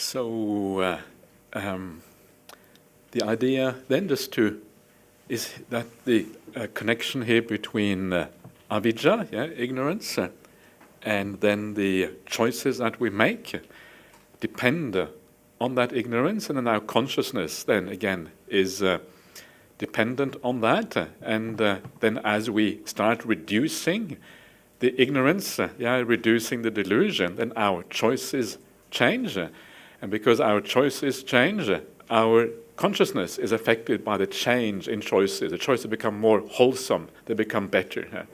So the idea then is that the connection here between avidya, ignorance, and then the choices that we make depend on that ignorance, and then our consciousness then again is dependent on that, and then as we start reducing the ignorance, reducing the delusion, then our choices change. And because our choices change, our consciousness is affected by the change in choices. The choices become more wholesome, they become better.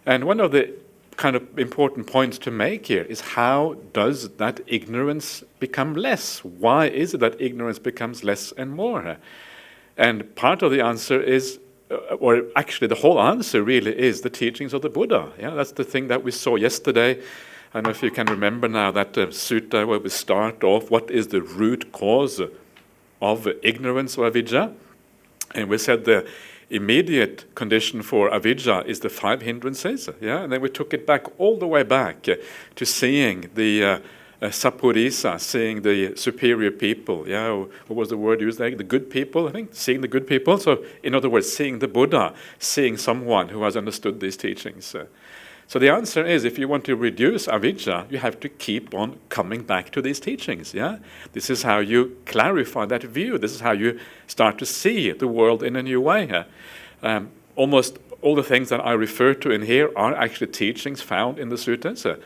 And one of the kind of important points to make here is, how does that ignorance become less? Why is it that ignorance becomes less and more? And part of the answer is, or actually the whole answer really is, the teachings of the Buddha. That's the thing that we saw yesterday. I don't know if you can remember now that sutta where we start off, what is the root cause of ignorance or avidya? And we said the immediate condition for avidya is the 5 hindrances. And then we took it back all the way back to seeing the sapurisa, seeing the superior people. What was the word used there? The good people, I think. Seeing the good people. So in other words, seeing the Buddha, seeing someone who has understood these teachings. So the answer is, if you want to reduce avidya, you have to keep on coming back to these teachings. This is how you clarify that view. This is how you start to see the world in a new way. Almost all the things that I refer to in here are actually teachings found in the suttas.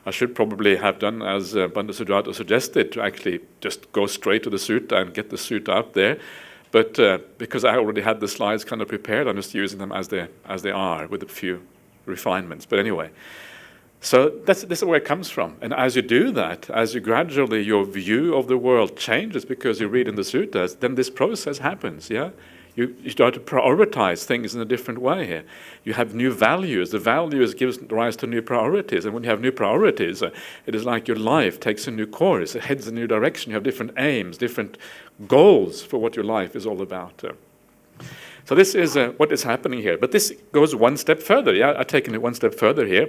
I should probably have done as Bhante Sujato suggested, to actually just go straight to the sutta and get the sutta up there. But because I already had the slides kind of prepared, I'm just using them as they are, with a few refinements. But anyway, so this is where it comes from. And as you do that, as you gradually, your view of the world changes because you read in the suttas, then this process happens. You start to prioritize things in a different way here. You have new values. The values gives rise to new priorities. And when you have new priorities, it is like your life takes a new course. It heads in a new direction. You have different aims, different goals for what your life is all about. So this is what is happening here. But this goes one step further. I've taken it one step further here.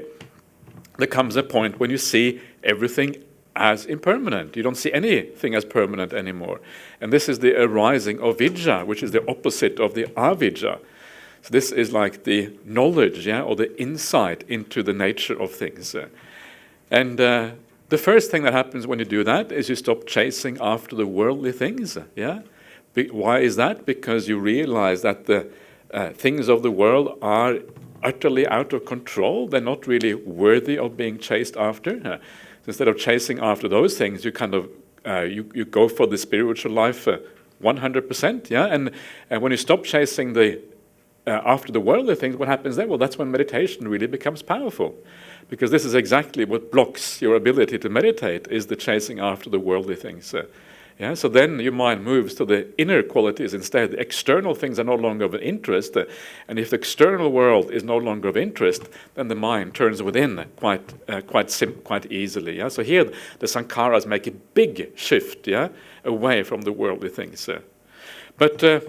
There comes a point when you see everything as impermanent. You don't see anything as permanent anymore. And this is the arising of vidya, which is the opposite of the avidya. So this is like the knowledge, or the insight into the nature of things. And the first thing that happens when you do that is you stop chasing after the worldly things. Why is that? Because you realize that the things of the world are utterly out of control. They're not really worthy of being chased after. So instead of chasing after those things, you kind of you go for the spiritual life 100%. And when you stop chasing the after the worldly things, what happens then? Well, that's when meditation really becomes powerful, because this is exactly what blocks your ability to meditate, is the chasing after the worldly things. So then your mind moves to the inner qualities instead. The external things are no longer of interest, and if the external world is no longer of interest, then the mind turns within quite easily. So here the sankharas make a big shift, away from the worldly things. But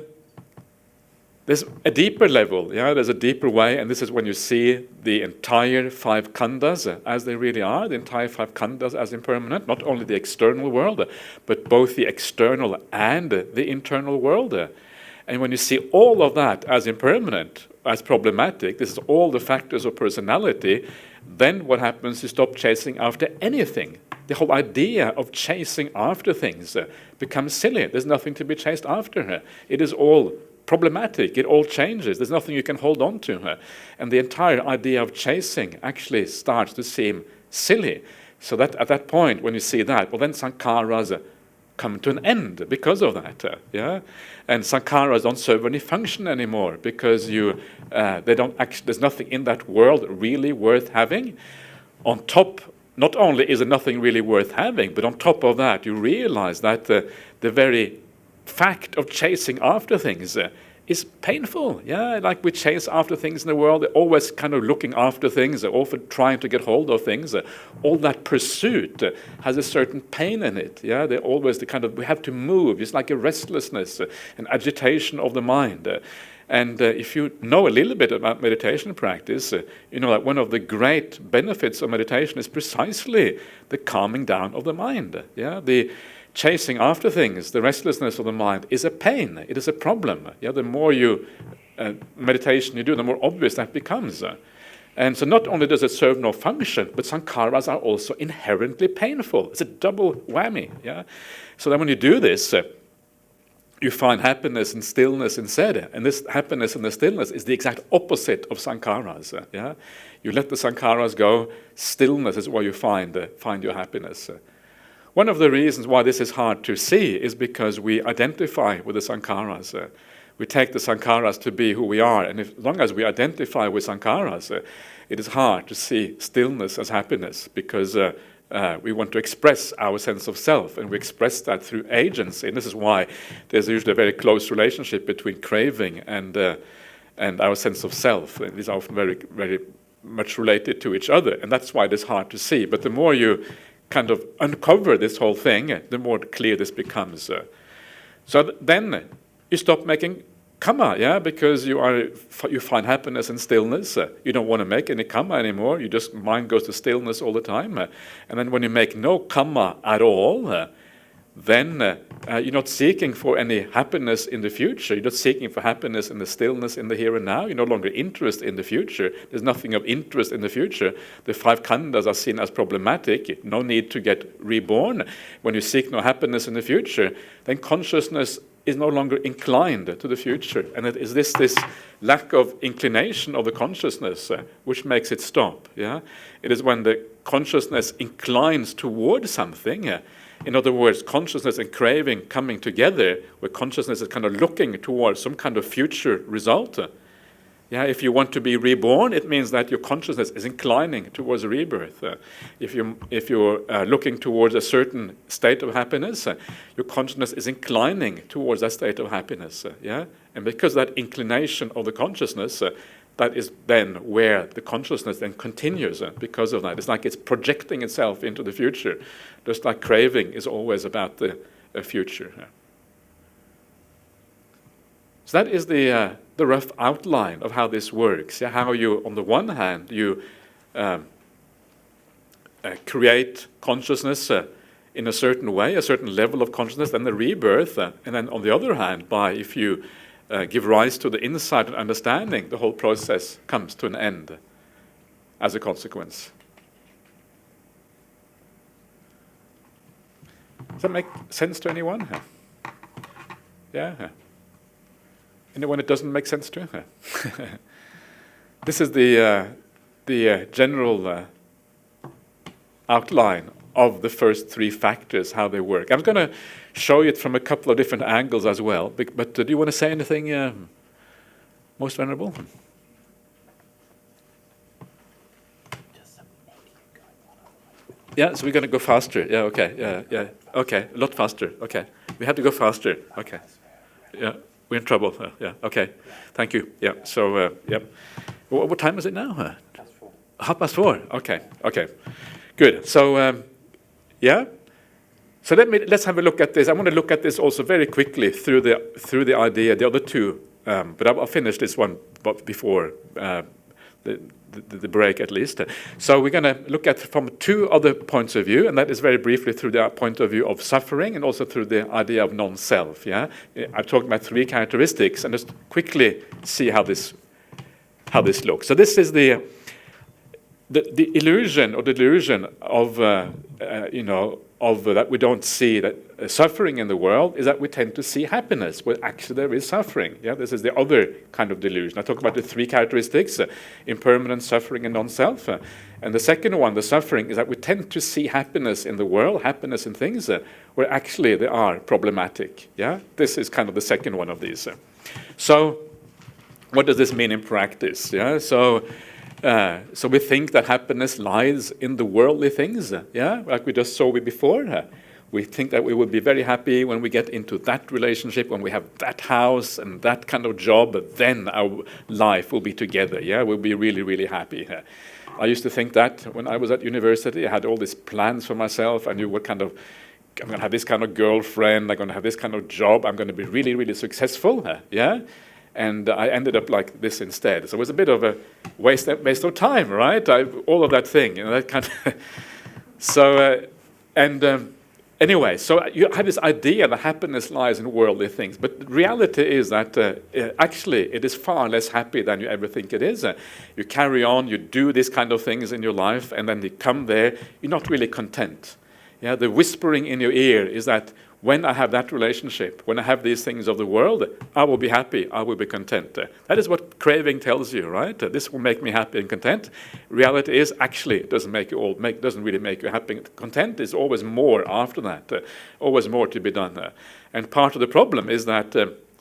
there's a deeper level, there's a deeper way, and this is when you see the entire 5 khandhas as they really are, the entire 5 khandhas as impermanent, not only the external world, but both the external and the internal world. And when you see all of that as impermanent, as problematic, this is all the factors of personality, then what happens? You stop chasing after anything. The whole idea of chasing after things becomes silly. There's nothing to be chased after. It is all problematic. It all changes. There's nothing you can hold on to. And the entire idea of chasing actually starts to seem silly. So that at that point, when you see that, well, then sankharas come to an end because of that. And sankharas don't serve any function anymore, because they don't actually. There's nothing in that world really worth having. On top, not only is there nothing really worth having, but on top of that, you realize that the very fact of chasing after things is painful. Yeah, like we chase after things in the world, they're always kind of looking after things, they're often trying to get hold of things. All that pursuit has a certain pain in it. Yeah, they're always the kind of, we have to move. It's like a restlessness, an agitation of the mind. And if you know a little bit about meditation practice, you know that one of the great benefits of meditation is precisely the calming down of the mind. Yeah, the chasing after things, the restlessness of the mind is a pain. It is a problem. Yeah, the more you meditation you do, the more obvious that becomes. And so not only does it serve no function, but sankharas are also inherently painful. It's a double whammy. Yeah, so then when you do this, you find happiness and stillness instead. And this happiness and the stillness is the exact opposite of sankharas. Yeah, you let the sankharas go. Stillness is where you find your happiness. One of the reasons why this is hard to see is because we identify with the sankharas. We take the sankharas to be who we are, and as long as we identify with sankharas, it is hard to see stillness as happiness, because we want to express our sense of self, and we express that through agency. And this is why there's usually a very close relationship between craving and our sense of self. And these are often very, very much related to each other, and that's why it is hard to see. But the more you kind of uncover this whole thing, the more clear this becomes. So then you stop making kamma, yeah, because you find happiness in stillness. You don't want to make any kamma anymore. You just, mind goes to stillness all the time. And then when you make no kamma at all, then you're not seeking for any happiness in the future. You're not seeking for happiness in the stillness in the here and now. You're no longer interested in the future. There's nothing of interest in the future. The five khandhas are seen as problematic. No need to get reborn. When you seek no happiness in the future, then consciousness is no longer inclined to the future. And it is this lack of inclination of the consciousness which makes it stop. Yeah, it is when the consciousness inclines towards something. In other words, consciousness and craving coming together, where consciousness is kind of looking towards some kind of future result. Yeah, if you want to be reborn, it means that your consciousness is inclining towards rebirth. If you're looking towards a certain state of happiness, your consciousness is inclining towards that state of happiness. Yeah, and because that inclination of the consciousness, that is then where the consciousness then continues. Because of that, it's like it's projecting itself into the future, just like craving is always about the future. So that is the rough outline of how this works. Yeah? How you, on the one hand, you create consciousness in a certain way, a certain level of consciousness, then the rebirth, and then on the other hand, if you give rise to the insight and understanding, the whole process comes to an end as a consequence. Does that make sense to anyone? Yeah. Anyone it doesn't make sense to? This is the general outline of the first three factors, how they work. I'm going to show you it from a couple of different angles as well. But do you want to say anything, Most Venerable? Yeah, so we're going to go faster. Yeah, okay. Yeah. Okay, a lot faster. Okay. We have to go faster. Okay. Yeah, we're in trouble. Yeah, okay. Thank you. Yeah, so, yep. What time is it now? 4:30. Okay. Good. So, yeah. So let's have a look at this. I want to look at this also very quickly through the idea, the other two, but I'll finish this one before the break at least. So we're going to look at from two other points of view, and that is very briefly through the point of view of suffering and also through the idea of non-self. Yeah, I've talked about three characteristics, and just quickly see how this looks. So this is the illusion or delusion of that we don't see that suffering in the world is that we tend to see happiness where actually there is suffering. Yeah, this is the other kind of delusion. I talk about the three characteristics: impermanent, suffering, and non-self. And the second one, the suffering, is that we tend to see happiness in the world, happiness in things where actually they are problematic. Yeah, this is kind of the second one of these. So, what does this mean in practice? Yeah, so we think that happiness lies in the worldly things, yeah, like we just saw before. We think that we will be very happy when we get into that relationship, when we have that house and that kind of job, then our life will be together. Yeah, we'll be really, really happy. I used to think that when I was at university. I had all these plans for myself. I knew what kind of, I'm going to have this kind of girlfriend, I'm going to have this kind of job, I'm going to be really, really successful. Yeah, and I ended up like this instead. So it was a bit of a waste of time, right? All of that thing, that kind of. So, anyway, so you have this idea that happiness lies in worldly things, but the reality is that actually it is far less happy than you ever think it is. You carry on, you do these kind of things in your life, and then you come there, you're not really content. Yeah, the whispering in your ear is that when I have that relationship, when I have these things of the world, I will be happy, I will be content. That is what craving tells you, right? This will make me happy and content. Reality is, actually, it doesn't doesn't really make you happy and content. There's always more after that, always more to be done. And part of the problem is that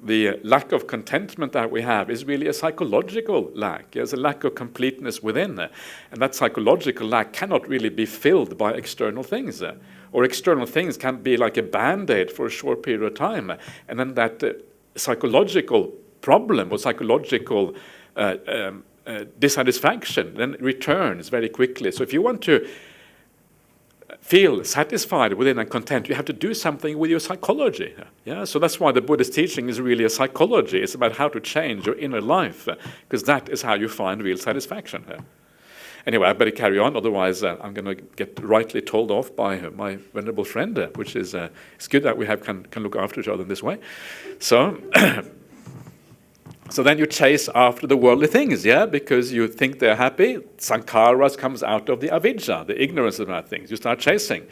the lack of contentment that we have is really a psychological lack. There's a lack of completeness within. And that psychological lack cannot really be filled by external things. Or external things can be like a band-aid for a short period of time. And then that psychological problem or psychological dissatisfaction then returns very quickly. So if you want to feel satisfied within and content, you have to do something with your psychology. Yeah, so that's why the Buddhist teaching is really a psychology. It's about how to change your inner life, because that is how you find real satisfaction. Anyway, I better carry on, otherwise I'm going to get rightly told off by my venerable friend, which is it's good that we can look after each other in this way. So. So then you chase after the worldly things, yeah, because you think they're happy. Sankharas comes out of the avidya, the ignorance about things. You start chasing.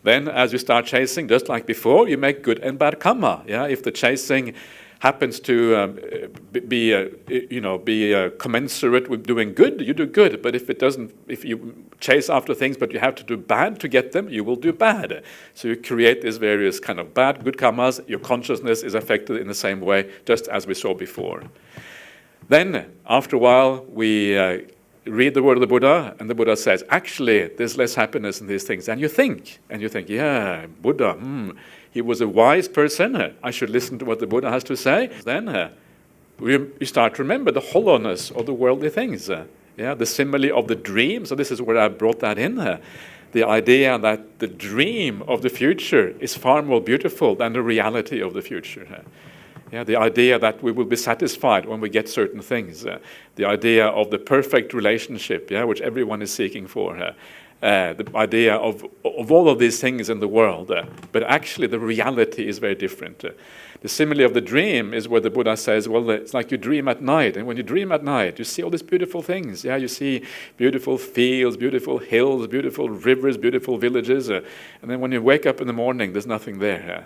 Then as you start chasing, just like before, you make good and bad karma. Yeah, if the chasing happens to be commensurate with doing good, you do good. But if it doesn't, if you chase after things, but you have to do bad to get them, you will do bad. So you create these various kind of bad, good karmas. Your consciousness is affected in the same way, just as we saw before. Then, after a while, we read the word of the Buddha, and the Buddha says, actually, there's less happiness in these things. And you think, yeah, Buddha, he was a wise person. I should listen to what the Buddha has to say. Then you start to remember the hollowness of the worldly things. The simile of the dream. So this is where I brought that in. The idea that the dream of the future is far more beautiful than the reality of the future. The idea that we will be satisfied when we get certain things. The idea of the perfect relationship, which everyone is seeking for. The idea of all of these things in the world, but actually the reality is very different. The simile of the dream is where the Buddha says, well, it's like you dream at night, and when you dream at night, you see all these beautiful things. You see beautiful fields, beautiful hills, beautiful rivers, beautiful villages, and then when you wake up in the morning, there's nothing there.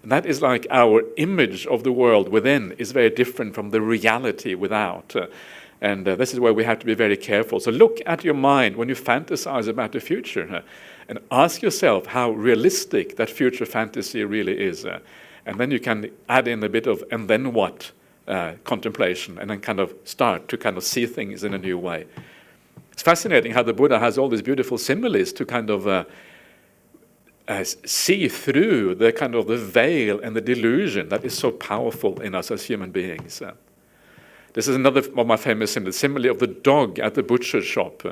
And that is like our image of the world within is very different from the reality without. And this is where we have to be very careful. So look at your mind when you fantasize about the future and ask yourself how realistic that future fantasy really is. And then you can add in a bit of and then what contemplation, and then kind of start to kind of see things in a new way. It's fascinating how the Buddha has all these beautiful similes to kind of see through the kind of the veil and the delusion that is so powerful in us as human beings. This is another of my famous similes, the simile of the dog at the butcher's shop.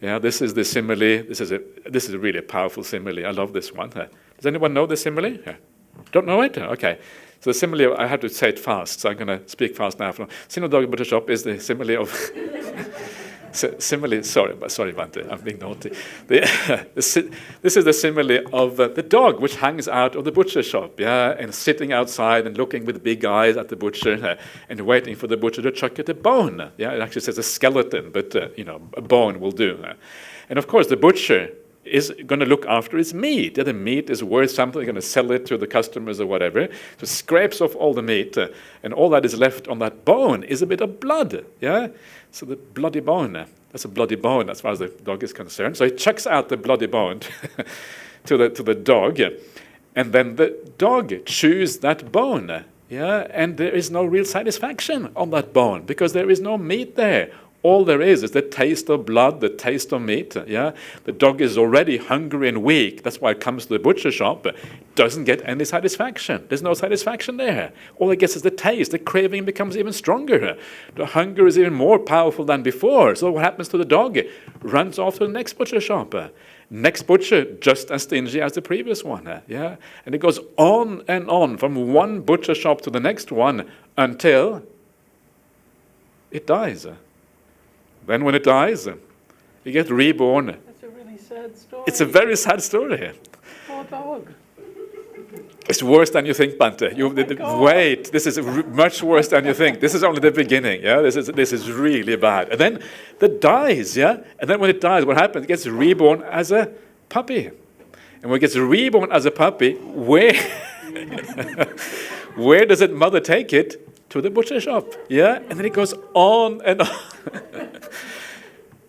This is the simile. This is a really powerful simile. I love this one. Does anyone know the simile? Don't know it? Okay. So the simile, I have to say it fast, so I'm going to speak fast now. Simile of the dog at the butcher's shop is the simile of... Simile, sorry, Bhante, I'm being naughty. This is the simile of the dog which hangs out of the butcher shop, and sitting outside and looking with big eyes at the butcher and waiting for the butcher to chuck it a bone. It actually says a skeleton, but a bone will do. And of course, the butcher is going to look after its meat. The meat is worth something, they're going to sell it to the customers or whatever. So scrapes off all the meat, and all that is left on that bone is a bit of blood. So the bloody bone, that's a bloody bone as far as the dog is concerned. So he chucks out the bloody bone to the dog, and then the dog chews that bone. And there is no real satisfaction on that bone because there is no meat there. All there is the taste of blood, the taste of meat. Yeah, the dog is already hungry and weak. That's why it comes to the butcher shop. It doesn't get any satisfaction. There's no satisfaction there. All it gets is the taste. The craving becomes even stronger. The hunger is even more powerful than before. So what happens to the dog? It runs off to the next butcher shop. Next butcher, just as stingy as the previous one. Yeah, and it goes on and on from one butcher shop to the next one until it dies. Then when it dies, you get reborn. That's a really sad story. It's a very sad story. Poor dog. It's worse than you think, Bhante. Wait, this is much worse than you think. This is only the beginning. Yeah, this is really bad. And then it dies. Yeah, and then when it dies, what happens? It gets reborn as a puppy. And when it gets reborn as a puppy, where where does its mother take it? To the butcher shop. Yeah, and then it goes on and on.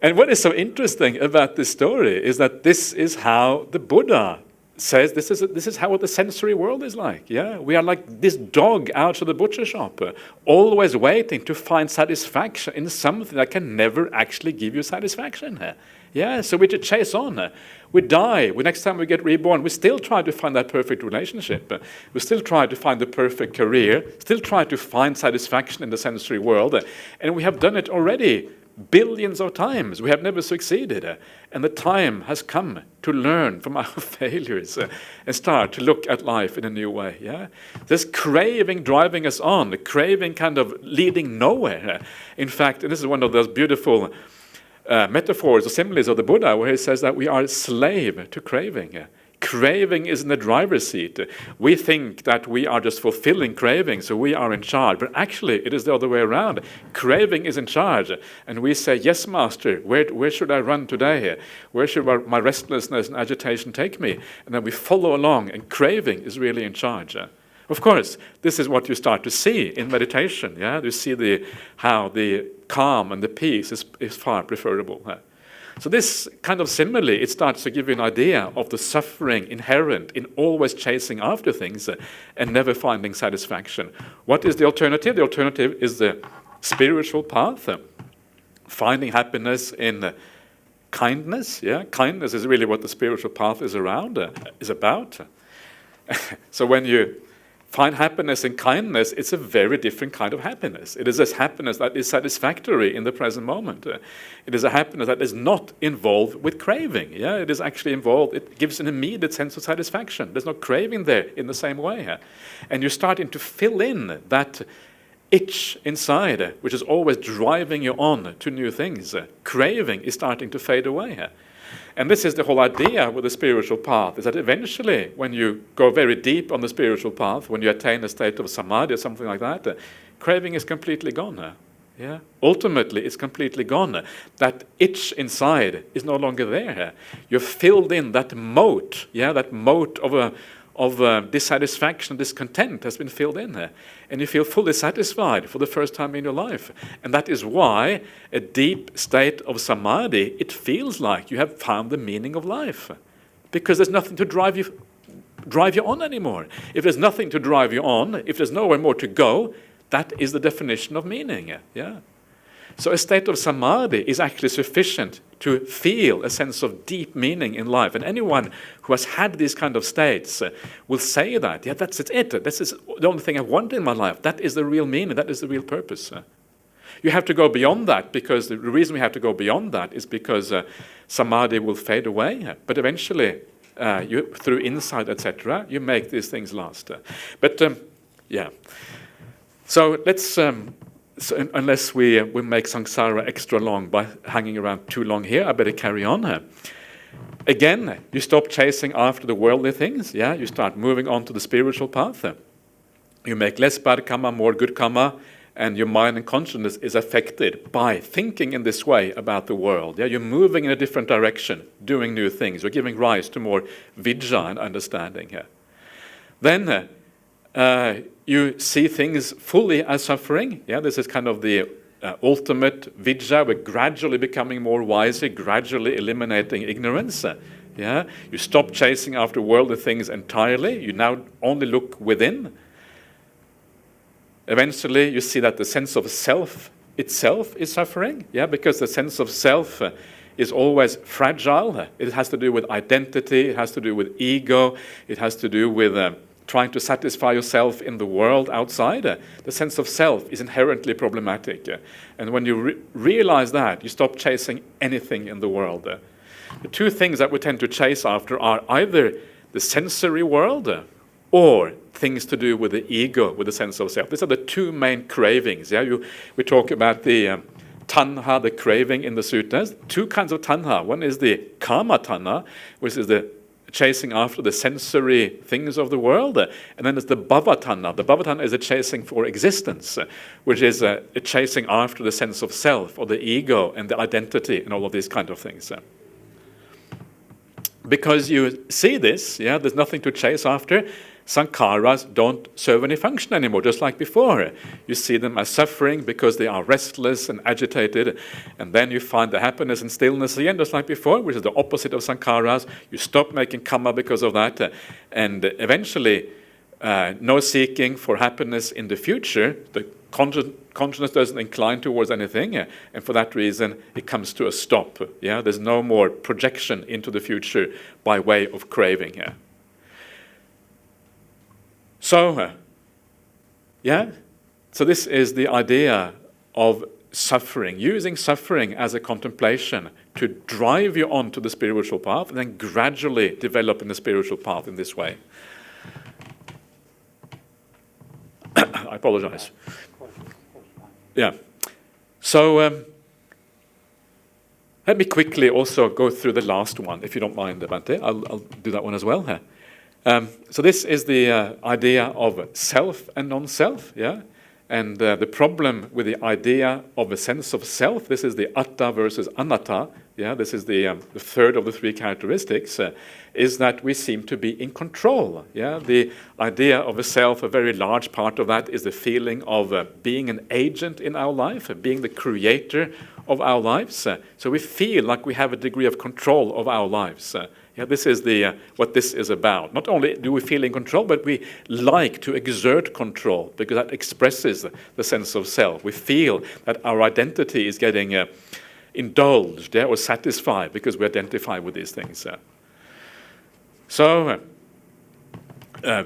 And what is so interesting about this story is that this is how the Buddha says this is how the sensory world is like. Yeah, we are like this dog out of the butcher shop, always waiting to find satisfaction in something that can never actually give you satisfaction. Yeah, so we just chase on. We die. Next time we get reborn, we still try to find that perfect relationship. We still try to find the perfect career. Still try to find satisfaction in the sensory world, and we have done it already billions of times. We have never succeeded. And the time has come to learn from our failures and start to look at life in a new way. Yeah, this craving driving us on, the craving kind of leading nowhere. In fact, and this is one of those beautiful metaphors or similes of the Buddha, where he says that we are a slave to craving. Craving is in the driver's seat. We think that we are just fulfilling craving, so we are in charge. But actually, it is the other way around. Craving is in charge. And we say, yes, master, where should I run today? Where should my restlessness and agitation take me? And then we follow along, and craving is really in charge. Of course, this is what you start to see in meditation. Yeah, you see how the calm and the peace is far preferable. So this kind of simile, it starts to give you an idea of the suffering inherent in always chasing after things and never finding satisfaction. What is the alternative? The alternative is the spiritual path, finding happiness in kindness. Yeah, kindness is really what the spiritual path is about. So when you find happiness in kindness, it's a very different kind of happiness. It is a happiness that is satisfactory in the present moment. It is a happiness that is not involved with craving. Yeah, it is actually involved, it gives an immediate sense of satisfaction. There's no craving there in the same way. And you're starting to fill in that itch inside, which is always driving you on to new things. Craving is starting to fade away. And this is the whole idea with the spiritual path, is that eventually, when you go very deep on the spiritual path, when you attain a state of samadhi or something like that, craving is completely gone. Yeah? Ultimately, it's completely gone. That itch inside is no longer there. You've filled in that moat, that moat of dissatisfaction, discontent has been filled in. And you feel fully satisfied for the first time in your life. And that is why a deep state of samadhi, it feels like you have found the meaning of life. Because there's nothing to drive you on anymore. If there's nothing to drive you on, if there's nowhere more to go, that is the definition of meaning. Yeah. So a state of samadhi is actually sufficient to feel a sense of deep meaning in life. And anyone who has had these kind of states will say that, yeah, that's it. This is the only thing I want in my life. That is the real meaning. That is the real purpose. You have to go beyond that, because the reason we have to go beyond that is because samadhi will fade away. But eventually, through insight, etc., you make these things last. So let's... So unless we make samsara extra long by hanging around too long here, I better carry on. Again, you stop chasing after the worldly things. Yeah, you start moving on to the spiritual path. You make less bad karma, more good karma, and your mind and consciousness is affected by thinking in this way about the world. Yeah, you're moving in a different direction, doing new things. You're giving rise to more vidya and understanding here. Then you see things fully as suffering. Yeah, this is kind of the ultimate vidya. We're gradually becoming more wiser, gradually eliminating ignorance. Yeah, you stop chasing after worldly things entirely. You now only look within. Eventually, you see that the sense of self itself is suffering, because the sense of self is always fragile. It has to do with identity, it has to do with ego, it has to do with trying to satisfy yourself in the world outside. The sense of self is inherently problematic. And when you realize that, you stop chasing anything in the world. The two things that we tend to chase after are either the sensory world or things to do with the ego, with the sense of self. These are the two main cravings. We talk about the tanha, the craving in the suttas. Two kinds of tanha. One is the kama tanha, which is the chasing after the sensory things of the world, and then there's the bhavatana. The bhavatana is a chasing for existence, which is a chasing after the sense of self, or the ego, and the identity, and all of these kind of things. Because you see this, there's nothing to chase after, sankharas don't serve any function anymore, just like before. You see them as suffering because they are restless and agitated, and then you find the happiness and stillness again, just like before, which is the opposite of sankharas. You stop making karma because of that, and eventually no seeking for happiness in the future. The consciousness doesn't incline towards anything, and for that reason it comes to a stop. There's no more projection into the future by way of craving. So, so this is the idea of suffering, using suffering as a contemplation to drive you onto the spiritual path, and then gradually develop in the spiritual path in this way. I apologize. So let me quickly also go through the last one, if you don't mind, Bhante. I'll do that one as well. So this is the idea of self and non-self, and the problem with the idea of a sense of self, this is the atta versus anatta, this is the third of the three characteristics, is that we seem to be in control. The idea of a self, a very large part of that is the feeling of being an agent in our life, being the creator of our lives. So we feel like we have a degree of control of our lives. This is what this is about. Not only do we feel in control, but we like to exert control, because that expresses the sense of self. We feel that our identity is getting indulged or satisfied because we identify with these things. So,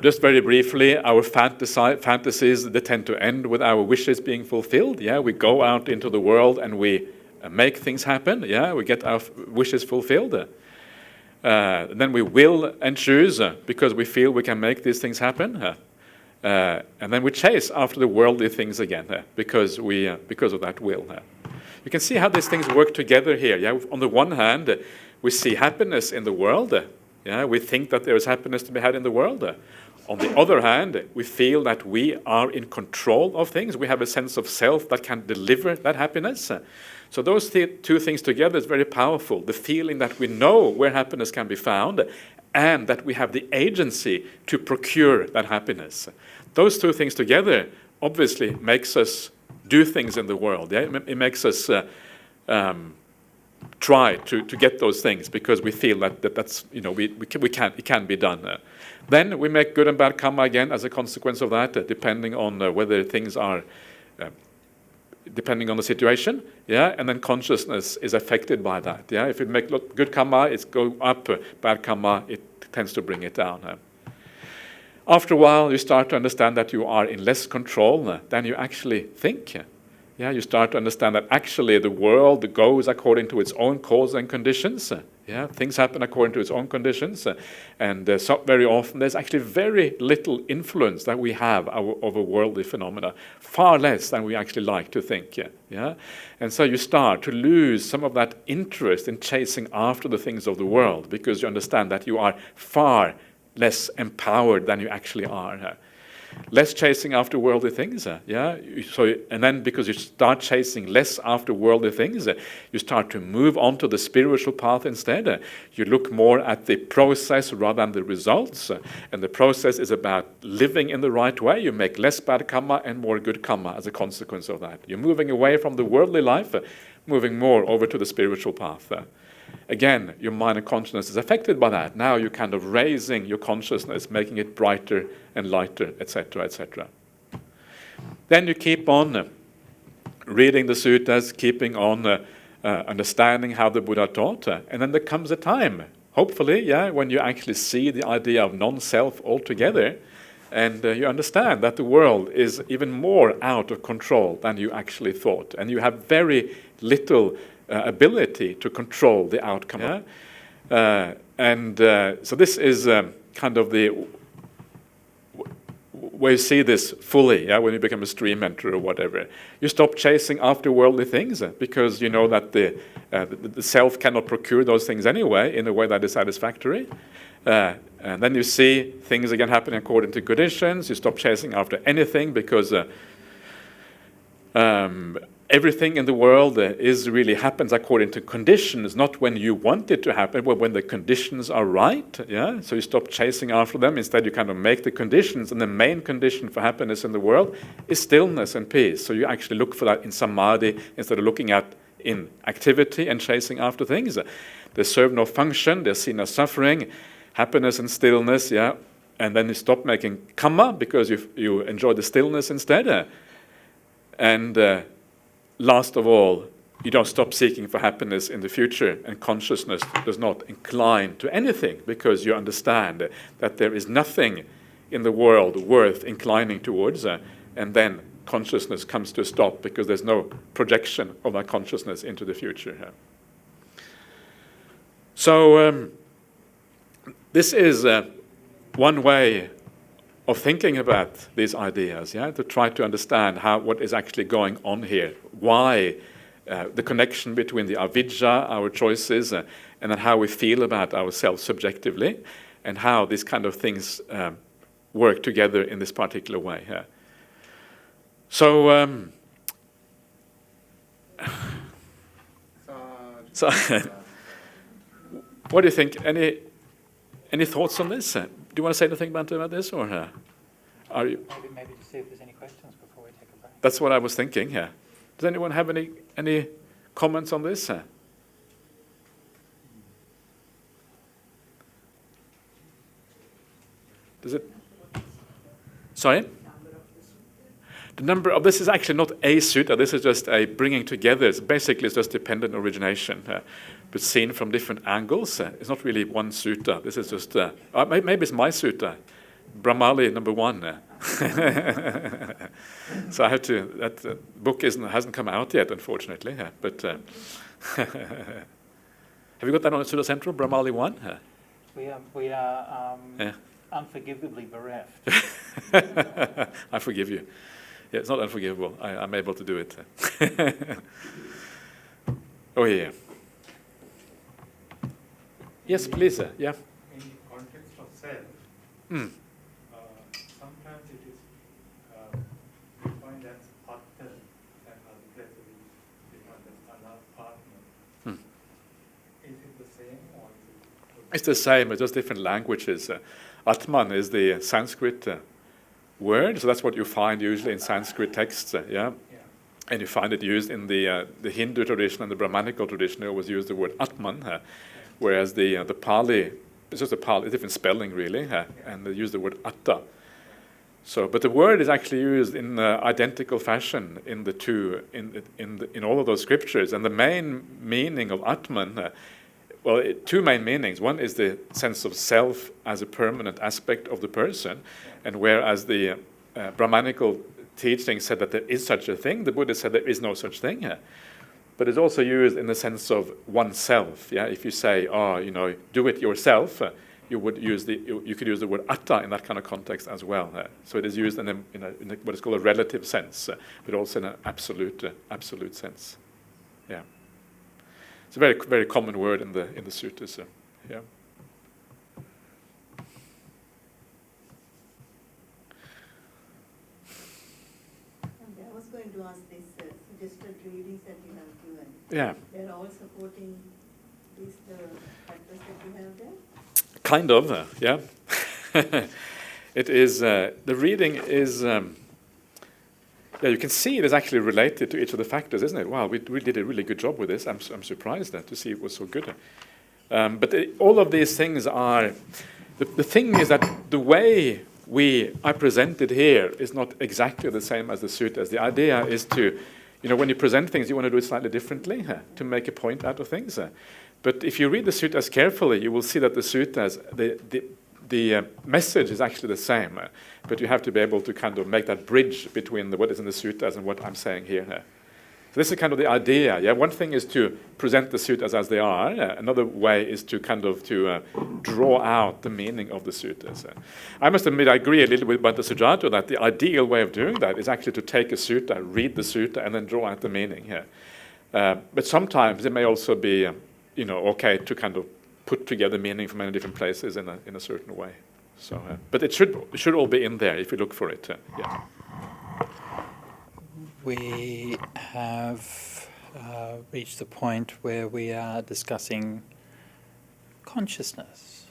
just very briefly, our fantasies, they tend to end with our wishes being fulfilled. We go out into the world and we make things happen. We get our wishes fulfilled. Then we will and choose because we feel we can make these things happen. And then we chase after the worldly things again because of that will. You can see how these things work together here. On the one hand, we see happiness in the world. We think that there is happiness to be had in the world. On the other hand, we feel that we are in control of things. We have a sense of self that can deliver that happiness. So those two things together is very powerful. The feeling that we know where happiness can be found, and that we have the agency to procure that happiness. Those two things together obviously makes us do things in the world. It makes us try to get those things because we feel that's it can be done. Then we make good and bad karma again as a consequence of that, depending on whether things are. Depending on the situation, and then consciousness is affected by that. If you make good karma, it's go up. Bad karma, it tends to bring it down. After a while, you start to understand that you are in less control than you actually think. You start to understand that actually the world goes according to its own cause and conditions. Things happen according to its own conditions, and so very often there's actually very little influence that we have over worldly phenomena, far less than we actually like to think. And so you start to lose some of that interest in chasing after the things of the world because you understand that you are far less empowered than you actually are. Less chasing after worldly things, So, and then because you start chasing less after worldly things, you start to move on to the spiritual path instead. You look more at the process rather than the results, and the process is about living in the right way. You make less bad karma and more good karma as a consequence of that. You're moving away from the worldly life, moving more over to the spiritual path. Again, your mind and consciousness is affected by that. Now you're kind of raising your consciousness, making it brighter and lighter, etc., etc. Then you keep on reading the suttas, keeping on understanding how the Buddha taught. And then there comes a time, hopefully, when you actually see the idea of non-self altogether, and you understand that the world is even more out of control than you actually thought. And you have very little ability to control the outcome. So this is kind of the where you see this fully, when you become a stream mentor or whatever. You stop chasing after worldly things because you know that the self cannot procure those things anyway in a way that is satisfactory. And then you see things again happening according to conditions. You stop chasing after anything because everything in the world happens according to conditions, not when you want it to happen, but when the conditions are right. So you stop chasing after them. Instead, you kind of make the conditions, and the main condition for happiness in the world is stillness and peace. So you actually look for that in samadhi instead of looking at in activity and chasing after things. They serve no function. They're seen as suffering, happiness and stillness. And then you stop making kamma because you enjoy the stillness instead. And last of all, you don't stop seeking for happiness in the future, and consciousness does not incline to anything because you understand that there is nothing in the world worth inclining towards, and then consciousness comes to a stop because there's no projection of that consciousness into the future. So this is one way of thinking about these ideas, to try to understand what is actually going on here, why the connection between the avidya, our choices, and then how we feel about ourselves subjectively, and how these kind of things work together in this particular way. So, what do you think? Any thoughts on this? Do you want to say anything, Bhante, about this, or are you? Maybe to see if there's any questions before we take a break. That's what I was thinking. Does anyone have any comments on this? Does it? Sorry. The number of this is actually not a sutta. This is just a bringing together. It's just dependent origination, but seen from different angles. It's not really one sutta. This is just maybe it's my sutta, Brahmali number 1. So I have to. That book hasn't come out yet, unfortunately. But have you got that on the Sutta Central, Brahmali 1? We are unforgivably bereft. I forgive you. Yeah, it's not unforgivable. I'm able to do it. Oh, yeah. Yes, please. Yeah. In the context of self, sometimes it is defined as Atman and other places defined as Atman. Is it the same, or is it? It's the same, it's just different languages. Atman is the Sanskrit word, so that's what you find usually in Sanskrit texts, and you find it used in the Hindu tradition and the Brahmanical tradition. They always use the word Atman, whereas the Pali, it's just a different spelling really, and they use the word Atta. So, but the word is actually used in identical fashion in the two, in all of those scriptures, and the main meaning of Atman. Two main meanings. One is the sense of self as a permanent aspect of the person, and whereas the Brahmanical teaching said that there is such a thing, the Buddha said there is no such thing. But it's also used in the sense of oneself. If you say, do it yourself, you could use the word atta in that kind of context as well. So it is used in what is called a relative sense, but also in an absolute sense. It's a very, very common word in the suttas. I was going to ask these suggested readings that you have given. They're all supporting the factors that you have there? Kind of, It is, the reading is, you can see it is actually related to each of the factors, isn't it? Wow, we did a really good job with this. I'm surprised to see it was so good. But all of these things are, the thing is that the way I present it here is not exactly the same as the suttas. The idea is to, when you present things, you want to do it slightly differently to make a point out of things. But if you read the suttas carefully, you will see that the suttas, the message is actually the same, but you have to be able to kind of make that bridge between what is in the suttas and what I'm saying here. So this is kind of the idea. Yeah, one thing is to present the suttas as they are. Another way is to kind of draw out the meaning of the suttas. I must admit, I agree a little bit about the Sujato that the ideal way of doing that is actually to take a sutta, read the sutta, and then draw out the meaning. But sometimes it may also be, okay to kind of put together meaning from many different places in a certain way. So, but it should all be in there if you look for it. Yeah. We have reached the point where we are discussing consciousness.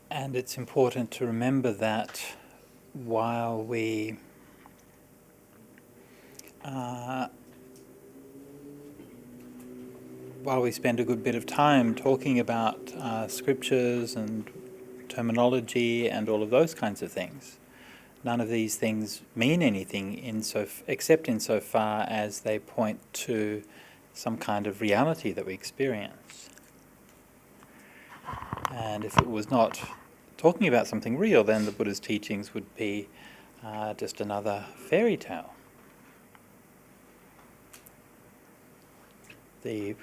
And it's important to remember that while we spend a good bit of time talking about scriptures and terminology and all of those kinds of things, none of these things mean anything except insofar as they point to some kind of reality that we experience. And if it was not talking about something real, then the Buddha's teachings would be just another fairy tale. The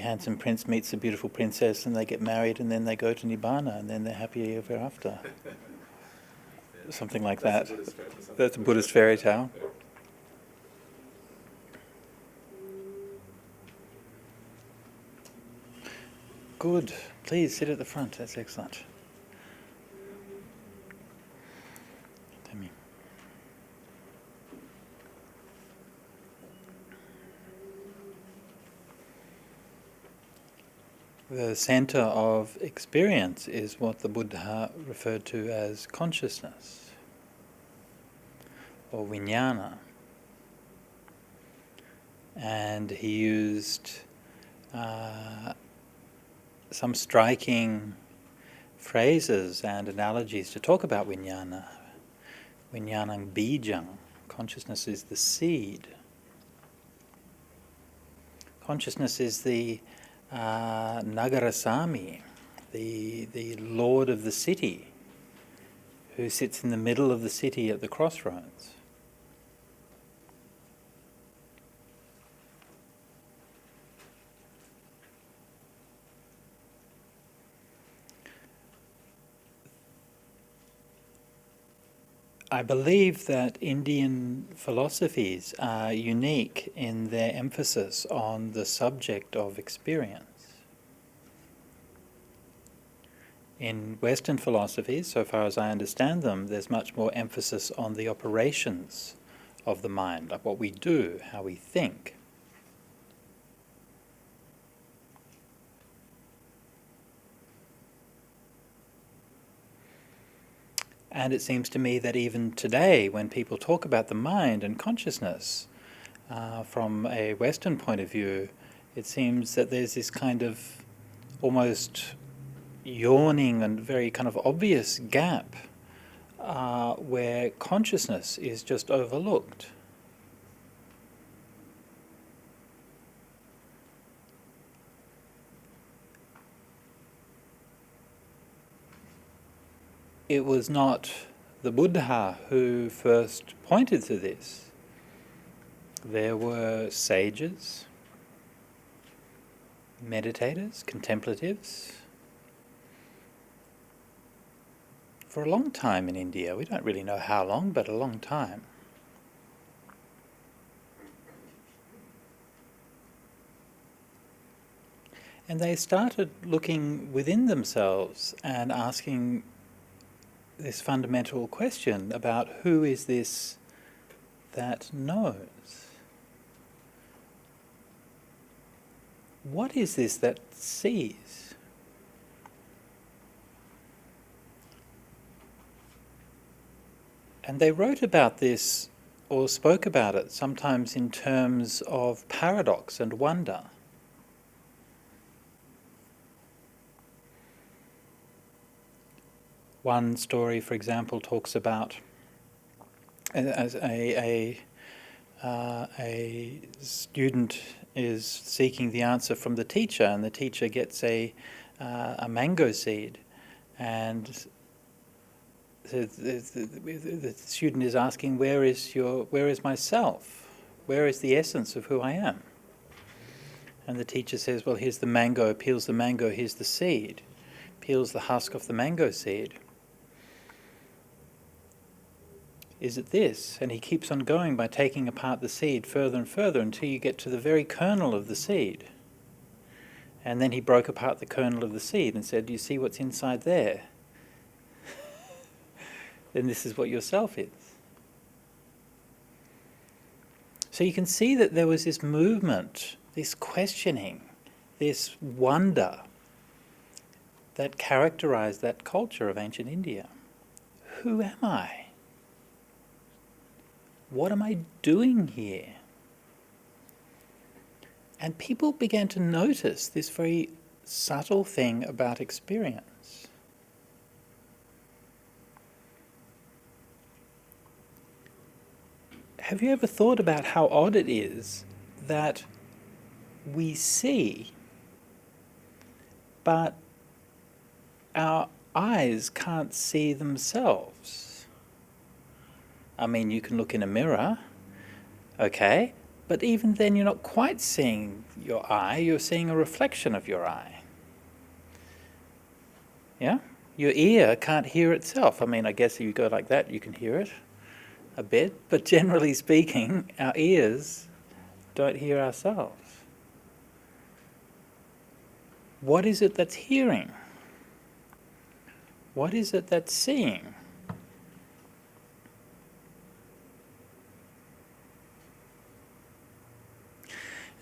handsome prince meets the beautiful princess and they get married and then they go to Nibbana and then they're happy ever after. Something like that. That's a Buddhist fairy tale. Good. Please sit at the front. That's excellent. Tell me. The center of experience is what the Buddha referred to as consciousness, or vijnana. And he used some striking phrases and analogies to talk about vijnana. Vijnanam bijam, consciousness is the seed. Consciousness is the Nagarasami, the lord of the city, who sits in the middle of the city at the crossroads. I believe that Indian philosophies are unique in their emphasis on the subject of experience. In Western philosophies, so far as I understand them, there's much more emphasis on the operations of the mind, like what we do, how we think. And it seems to me that even today, when people talk about the mind and consciousness, from a Western point of view, it seems that there's this kind of almost yawning and very kind of obvious gap where consciousness is just overlooked. It was not the Buddha who first pointed to this. There were sages, meditators, contemplatives, for a long time in India. We don't really know how long, but a long time. And they started looking within themselves and asking this fundamental question about who is this that knows? What is this that sees? And they wrote about this or spoke about it, sometimes in terms of paradox and wonder. One story, for example, talks about as a student is seeking the answer from the teacher, and the teacher gets a mango seed, and the student is asking, where is myself? Where is the essence of who I am? And the teacher says, well, here's the mango, peels the mango, here's the seed, peels the husk off the mango seed. Is it this? And he keeps on going by taking apart the seed further and further until you get to the very kernel of the seed. And then he broke apart the kernel of the seed and said, do you see what's inside there? Then this is what yourself is. So you can see that there was this movement, this questioning, this wonder that characterized that culture of ancient India. Who am I? What am I doing here? And people began to notice this very subtle thing about experience. Have you ever thought about how odd it is that we see, but our eyes can't see themselves? I mean, you can look in a mirror, okay, but even then you're not quite seeing your eye, you're seeing a reflection of your eye. Yeah? Your ear can't hear itself. I mean, I guess if you go like that, you can hear it a bit, but generally speaking, our ears don't hear ourselves. What is it that's hearing? What is it that's seeing?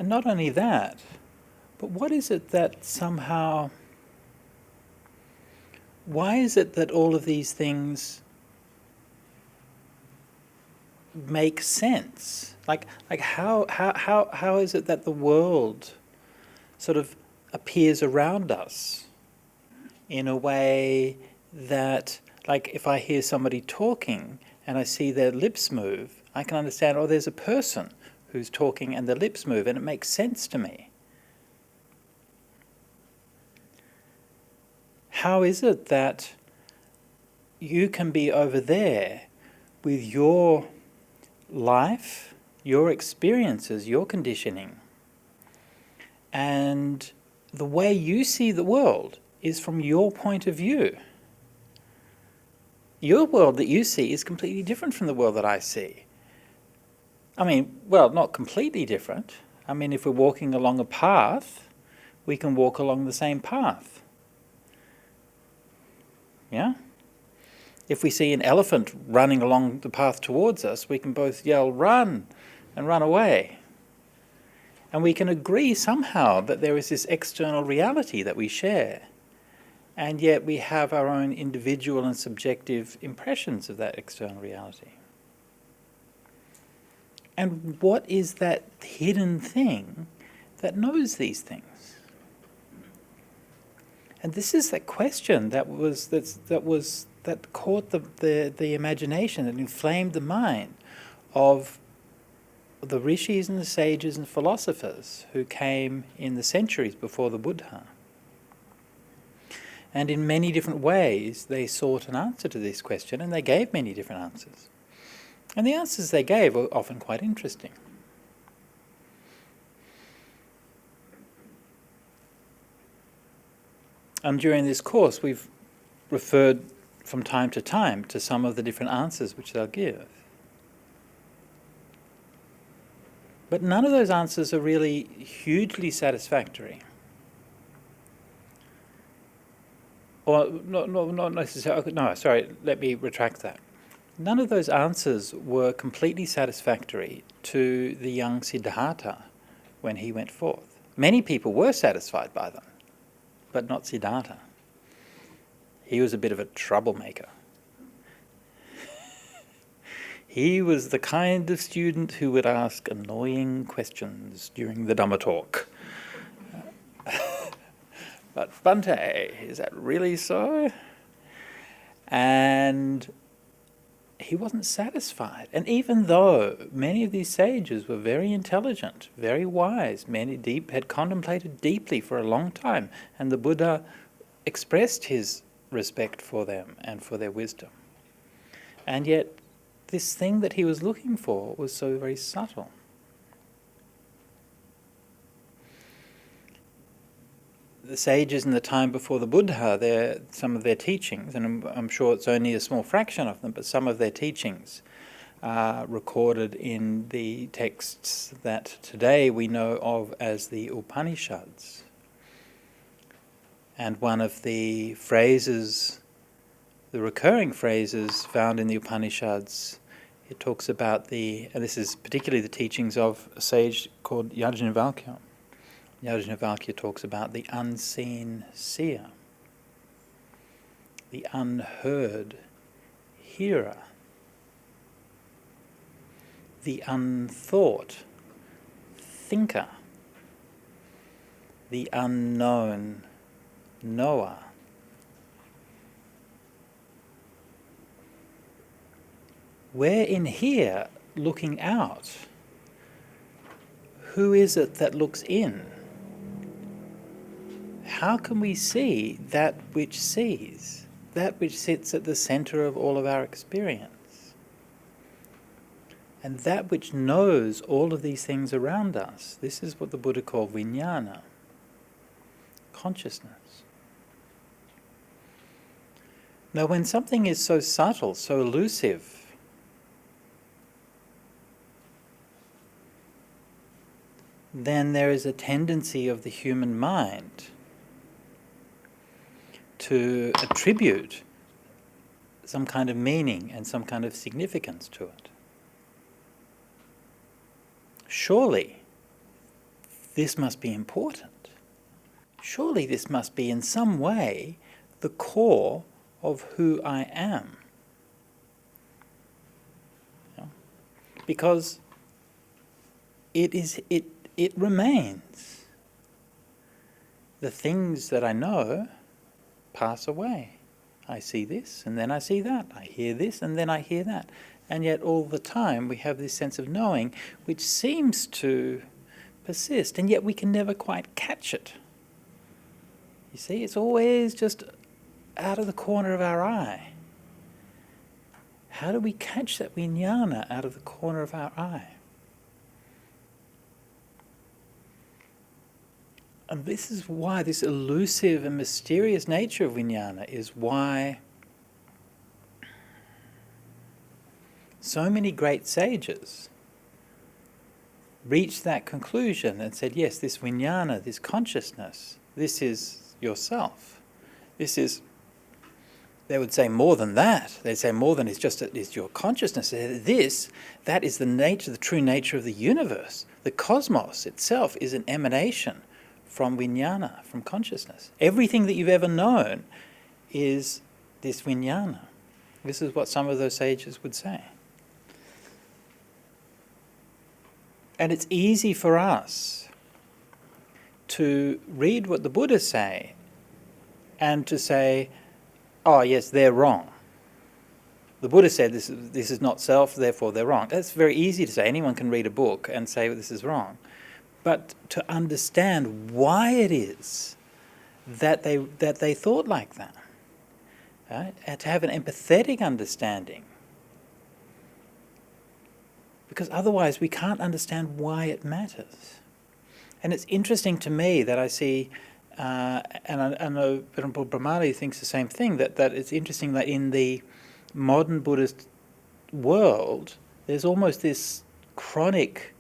And not only that, but what is it that somehow, why is it that all of these things make sense? Like how is it that the world sort of appears around us in a way that, like, if I hear somebody talking and I see their lips move, I can understand, oh, there's a person who's talking and the lips move, and it makes sense to me. How is it that you can be over there with your life, your experiences, your conditioning, and the way you see the world is from your point of view? Your world that you see is completely different from the world that I see. I mean, well, not completely different. I mean, if we're walking along a path, we can walk along the same path. Yeah? If we see an elephant running along the path towards us, we can both yell, run, and run away. And we can agree somehow that there is this external reality that we share. And yet we have our own individual and subjective impressions of that external reality. And what is that hidden thing that knows these things? And this is that question that caught the imagination and inflamed the mind of the rishis and the sages and philosophers who came in the centuries before the Buddha. And in many different ways they sought an answer to this question, and they gave many different answers. And the answers they gave were often quite interesting. And during this course, we've referred from time to time to some of the different answers which they'll give. But none of those answers are really hugely satisfactory. Or not necessarily. No, sorry, let me retract that. None of those answers were completely satisfactory to the young Siddhartha when he went forth. Many people were satisfied by them, but not Siddhartha. He was a bit of a troublemaker. He was the kind of student who would ask annoying questions during the Dhamma talk. But Bhante, is that really so? And he wasn't satisfied. And even though many of these sages were very intelligent, very wise, had contemplated deeply for a long time, and the Buddha expressed his respect for them and for their wisdom. And yet, this thing that he was looking for was so very subtle. The sages in the time before the Buddha, some of their teachings, and I'm sure it's only a small fraction of them, but some of their teachings are recorded in the texts that today we know of as the Upanishads. And one of the phrases, the recurring phrases found in the Upanishads, it talks about and this is particularly the teachings of a sage called Yajnavalkya. Yajnavalkya talks about the unseen seer, the unheard hearer, the unthought thinker, the unknown knower. We're in here looking out. Who is it that looks in? How can we see that which sees, that which sits at the center of all of our experience? And that which knows all of these things around us. This is what the Buddha called vijnana, consciousness. Now, when something is so subtle, so elusive, then there is a tendency of the human mind to attribute some kind of meaning and some kind of significance to it. Surely, this must be important. Surely this must be in some way the core of who I am. Because it remains. The things that I know pass away. I see this and then I see that. I hear this and then I hear that. And yet all the time we have this sense of knowing which seems to persist, and yet we can never quite catch it. You see, it's always just out of the corner of our eye. How do we catch that vijnana out of the corner of our eye? And this is why this elusive and mysterious nature of vijnana is why so many great sages reached that conclusion and said, yes, this vijnana, this consciousness, this is yourself. This is, they would say more than that. They'd say more than it's your consciousness. That is the nature, the true nature of the universe. The cosmos itself is an emanation from vijnana, from consciousness. Everything that you've ever known is this vijnana. This is what some of those sages would say. And it's easy for us to read what the Buddhists say and to say, oh yes, they're wrong. The Buddha said this is not self, therefore they're wrong. That's very easy to say. Anyone can read a book and say this is wrong. But to understand why it is that they thought like that, right? And to have an empathetic understanding, because otherwise we can't understand why it matters. And it's interesting to me that I see, and I know Brahmali thinks the same thing, that it's interesting that in the modern Buddhist world, there's almost this chronic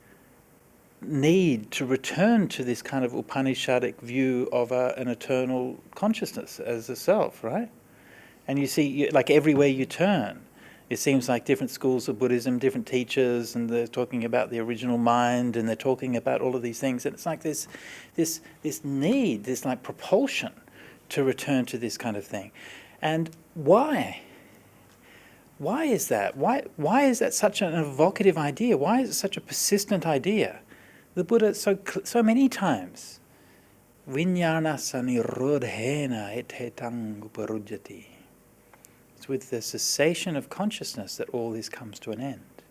need to return to this kind of Upanishadic view of an eternal consciousness as a self, right? And you see, like everywhere you turn, it seems like different schools of Buddhism, different teachers, and they're talking about the original mind, and they're talking about all of these things, and it's like this need, this like propulsion to return to this kind of thing. And why? Why is that? Why is that such an evocative idea? Why is it such a persistent idea? The Buddha so many times, Vijnanasa nirodhena etetang uparujjati. It's with the cessation of consciousness that all this comes to an end.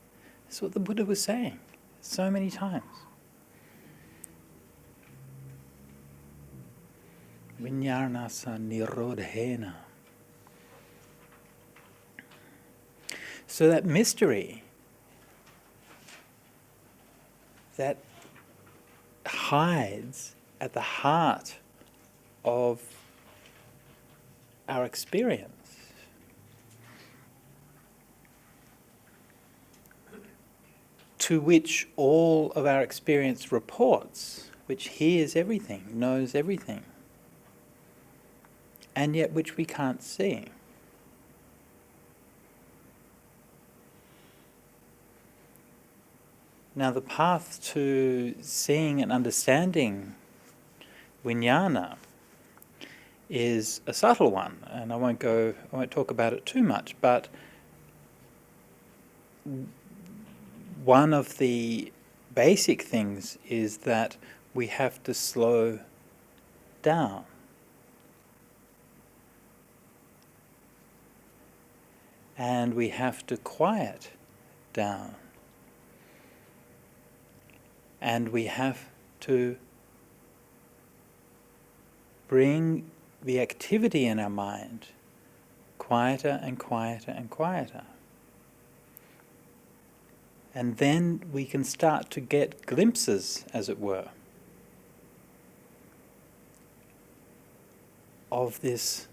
That's what the Buddha was saying so many times. Vijnanasa nirodhena. So that mystery that hides at the heart of our experience, to which all of our experience reports, which hears everything, knows everything, and yet which we can't see. Now the path to seeing and understanding vijnana is a subtle one, and I won't talk about it too much, but one of the basic things is that we have to slow down. And we have to quiet down. And we have to bring the activity in our mind quieter and quieter and quieter. And then we can start to get glimpses, as it were, of this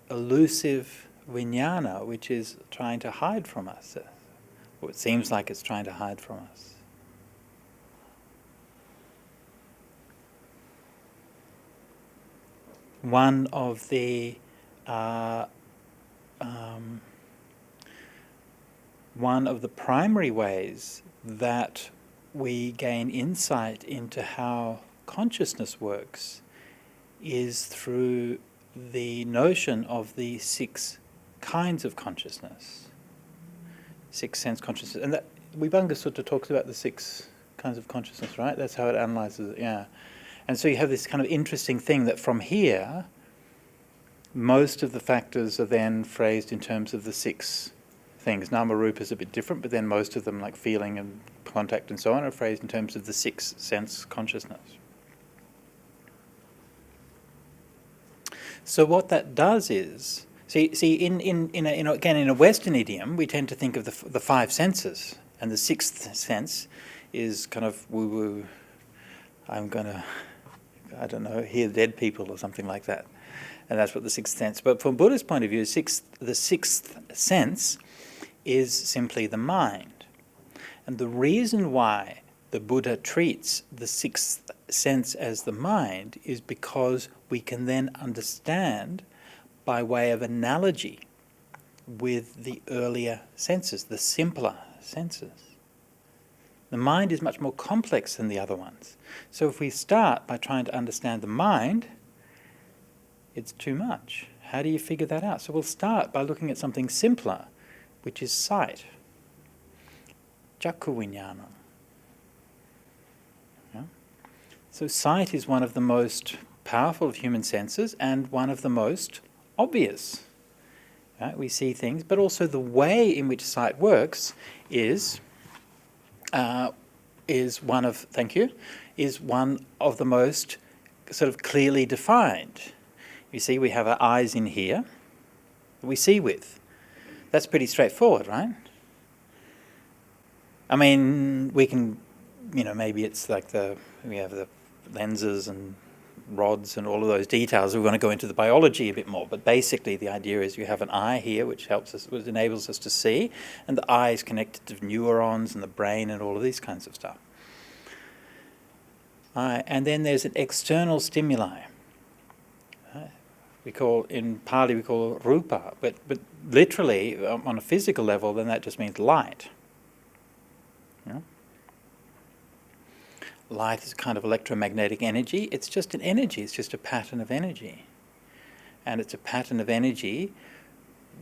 elusive vijnana which is trying to hide from us, or it seems like it's trying to hide from us. One of the primary ways that we gain insight into how consciousness works is through the notion of the 6 kinds of consciousness, 6 sense consciousness. And that Vibhanga Sutta talks about the 6 kinds of consciousness, right? That's how it analyzes it, yeah. And so you have this kind of interesting thing that from here, most of the factors are then phrased in terms of the 6 things. Nama Rupa is a bit different, but then most of them, like feeling and contact and so on, are phrased in terms of the 6 sense consciousness. So what that does is, in a Western idiom, we tend to think of the 5 senses, and the 6th sense is kind of woo-woo. I'm going to, I don't know, hear dead people or something like that. And that's what the 6th sense. But from Buddha's point of view, the 6th sense is simply the mind. And the reason why the Buddha treats the 6th sense as the mind is because we can then understand, by way of analogy, with the earlier senses, the simpler senses. The mind is much more complex than the other ones. So if we start by trying to understand the mind, it's too much. How do you figure that out? So we'll start by looking at something simpler, which is sight. Chakku viññāna. Yeah? So sight is one of the most powerful of human senses and one of the most obvious. Right? We see things, but also the way in which sight works is one of the most sort of clearly defined. You see, we have our eyes in here that we see with. That's pretty straightforward, right? I mean, we can, maybe it's like we have the lenses and rods and all of those details. We want to go into the biology a bit more, but basically the idea is you have an eye here which enables us to see, and the eye is connected to neurons and the brain and all of these kinds of stuff. And then there's an external stimuli. In Pali we call rupa, but literally on a physical level, then that just means light. Yeah? Light is a kind of electromagnetic energy. It's just an energy. It's just a pattern of energy. And it's a pattern of energy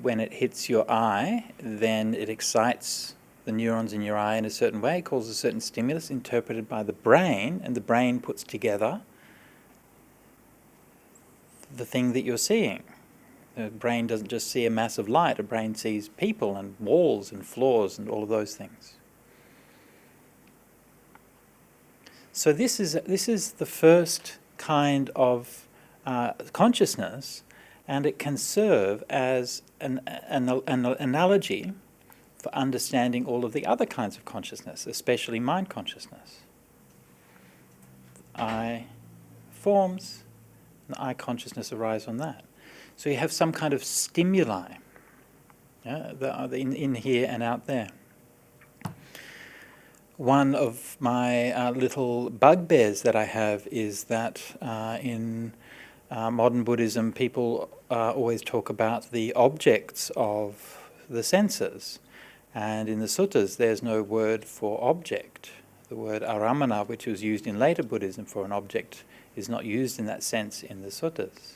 when it hits your eye, then it excites the neurons in your eye in a certain way, causes a certain stimulus interpreted by the brain, and the brain puts together the thing that you're seeing. The brain doesn't just see a mass of light, a brain sees people and walls and floors and all of those things. So this is the first kind of consciousness, and it can serve as an analogy for understanding all of the other kinds of consciousness, especially mind consciousness. I forms, and I consciousness arise on that. So you have some kind of stimuli, in here and out there. One of my little bugbears that I have is that in modern Buddhism, people always talk about the objects of the senses. And in the suttas, there's no word for object. The word aramana, which was used in later Buddhism for an object, is not used in that sense in the suttas.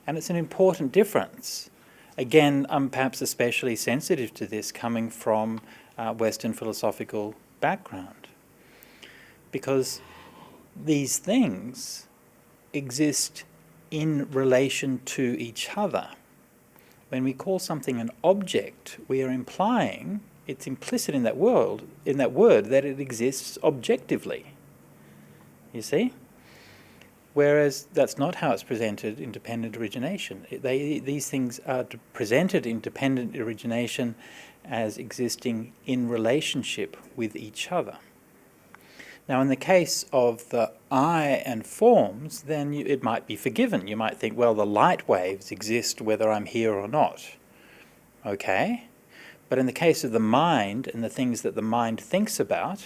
And it's an important difference. Again, I'm perhaps especially sensitive to this coming from Western philosophical background, because these things exist in relation to each other. When we call something an object, we are implying, it's implicit in that word, that it exists objectively. You see? Whereas that's not how it's presented in dependent origination. These things are presented in dependent origination as existing in relationship with each other. Now, in the case of the I and forms, then it might be forgiven. You might think, well, the light waves exist whether I'm here or not. Okay. But in the case of the mind and the things that the mind thinks about,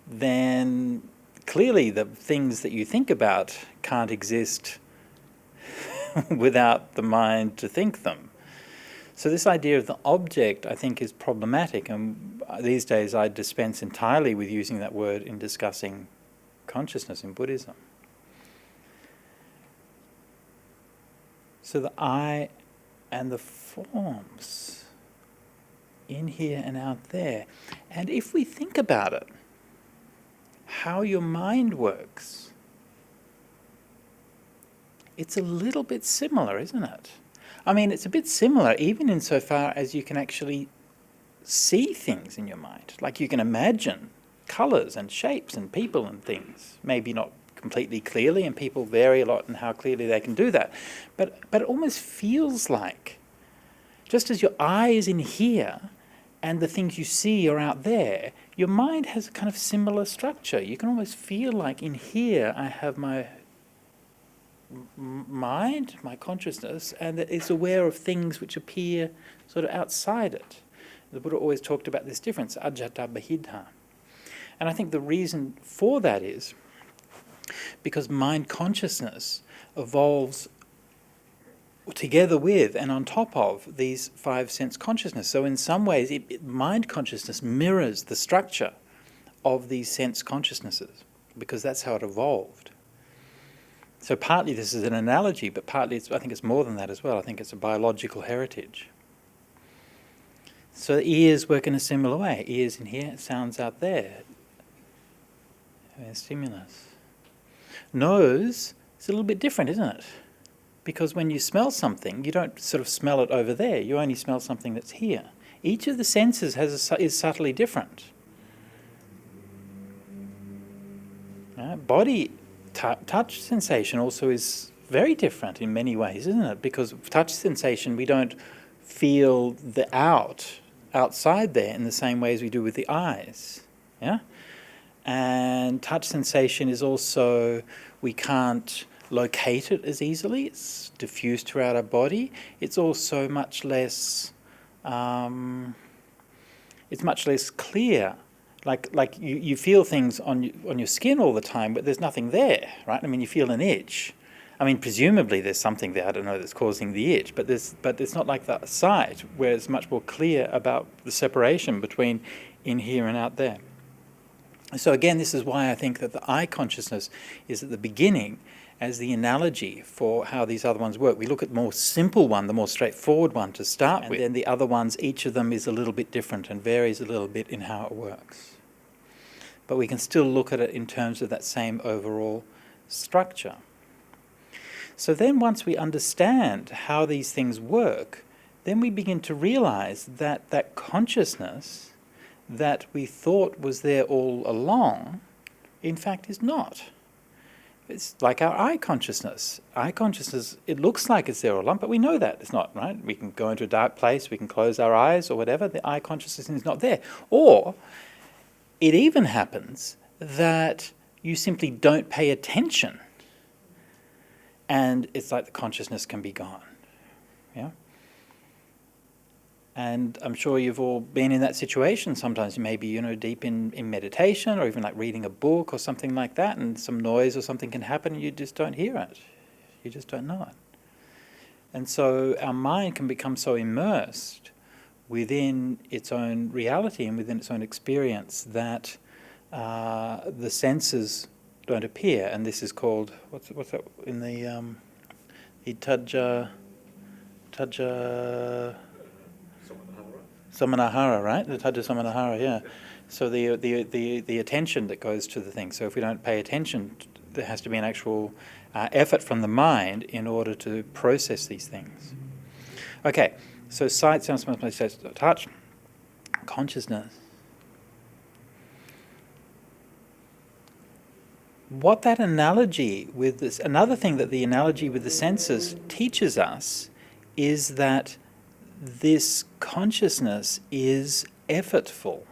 then clearly the things that you think about can't exist without the mind to think them. So this idea of the object, I think, is problematic, and these days I dispense entirely with using that word in discussing consciousness in Buddhism. So the I and the forms, in here and out there. And if we think about it, how your mind works, it's a little bit similar, isn't it? I mean, it's a bit similar even insofar as you can actually see things in your mind. Like you can imagine colours and shapes and people and things. Maybe not completely clearly, and people vary a lot in how clearly they can do that. But it almost feels like, just as your eye is in here and the things you see are out there, your mind has a kind of similar structure. You can almost feel like in here I have my mind, my consciousness, and that it's aware of things which appear sort of outside it. The Buddha always talked about this difference, ajata bahidha. And I think the reason for that is because mind consciousness evolves together with and on top of these five sense consciousness. So in some ways, mind consciousness mirrors the structure of these sense consciousnesses, because that's how it evolved. So partly this is an analogy, but partly I think it's more than that as well. I think it's a biological heritage. So ears work in a similar way. Ears in here, sounds out there. Stimulus. Nose is a little bit different, isn't it? Because when you smell something, you don't sort of smell it over there. You only smell something that's here. Each of the senses is subtly different. Body touch sensation also is very different in many ways, isn't it? Because touch sensation, we don't feel the outside there in the same way as we do with the eyes. Yeah? And touch sensation is also, we can't locate it as easily. It's diffused throughout our body. It's also much less, it's much less clear. Like you feel things on your skin all the time, but there's nothing there, right? I mean, you feel an itch. I mean, presumably there's something there, I don't know, that's causing the itch, but it's not like the sight, where it's much more clear about the separation between in here and out there. So again, this is why I think that the I consciousness is at the beginning, as the analogy for how these other ones work. We look at the more simple one, the more straightforward one to start with, and then the other ones, each of them is a little bit different and varies a little bit in how it works. But we can still look at it in terms of that same overall structure. So then once we understand how these things work, then we begin to realize that that consciousness that we thought was there all along, in fact is not. It's like our eye consciousness. Eye consciousness, it looks like it's there all along, but we know that it's not, right? We can go into a dark place, we can close our eyes or whatever, the eye consciousness is not there. Or it even happens that you simply don't pay attention and it's like the consciousness can be gone. Yeah? And I'm sure you've all been in that situation sometimes, maybe, deep in meditation or even like reading a book or something like that, and some noise or something can happen and you just don't hear it. You just don't know it. And so our mind can become so immersed within its own reality and within its own experience that the senses don't appear. And this is called, what's that in the Taja Samanahara, right? The Taja Samanahara, yeah. So the attention that goes to the thing. So if we don't pay attention, there has to be an actual effort from the mind in order to process these things. Okay, so sight, sound, smell, taste, touch, consciousness. What that analogy with this, another thing that the analogy with the senses teaches us is that this consciousness is effortful.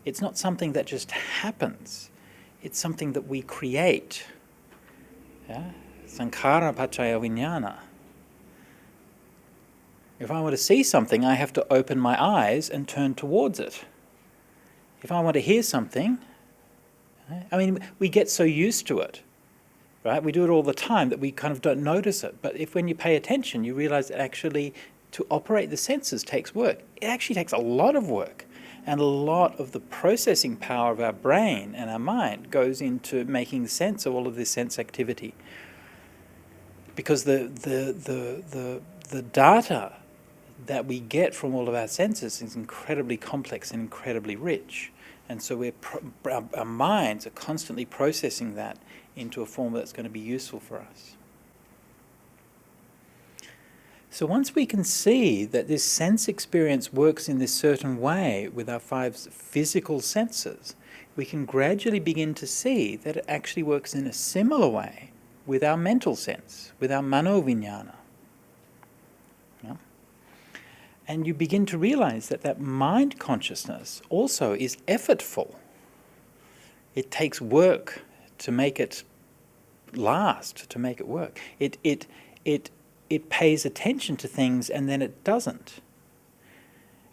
It's not something that just happens. It's something that we create. Yeah? Sankhara paccaya vijnana. If I want to see something, I have to open my eyes and turn towards it. If I want to hear something, I mean, we get so used to it, right? We do it all the time that we kind of don't notice it. But when you pay attention, you realize that actually to operate the senses takes work. It actually takes a lot of work. And a lot of the processing power of our brain and our mind goes into making sense of all of this sense activity. Because the data that we get from all of our senses is incredibly complex and incredibly rich. And so our minds are constantly processing that into a form that's going to be useful for us. So once we can see that this sense experience works in this certain way with our 5 physical senses, we can gradually begin to see that it actually works in a similar way with our mental sense, with our mano-vijnana. Yeah? And you begin to realize that mind consciousness also is effortful. It takes work to make it last, to make it work. It pays attention to things and then it doesn't.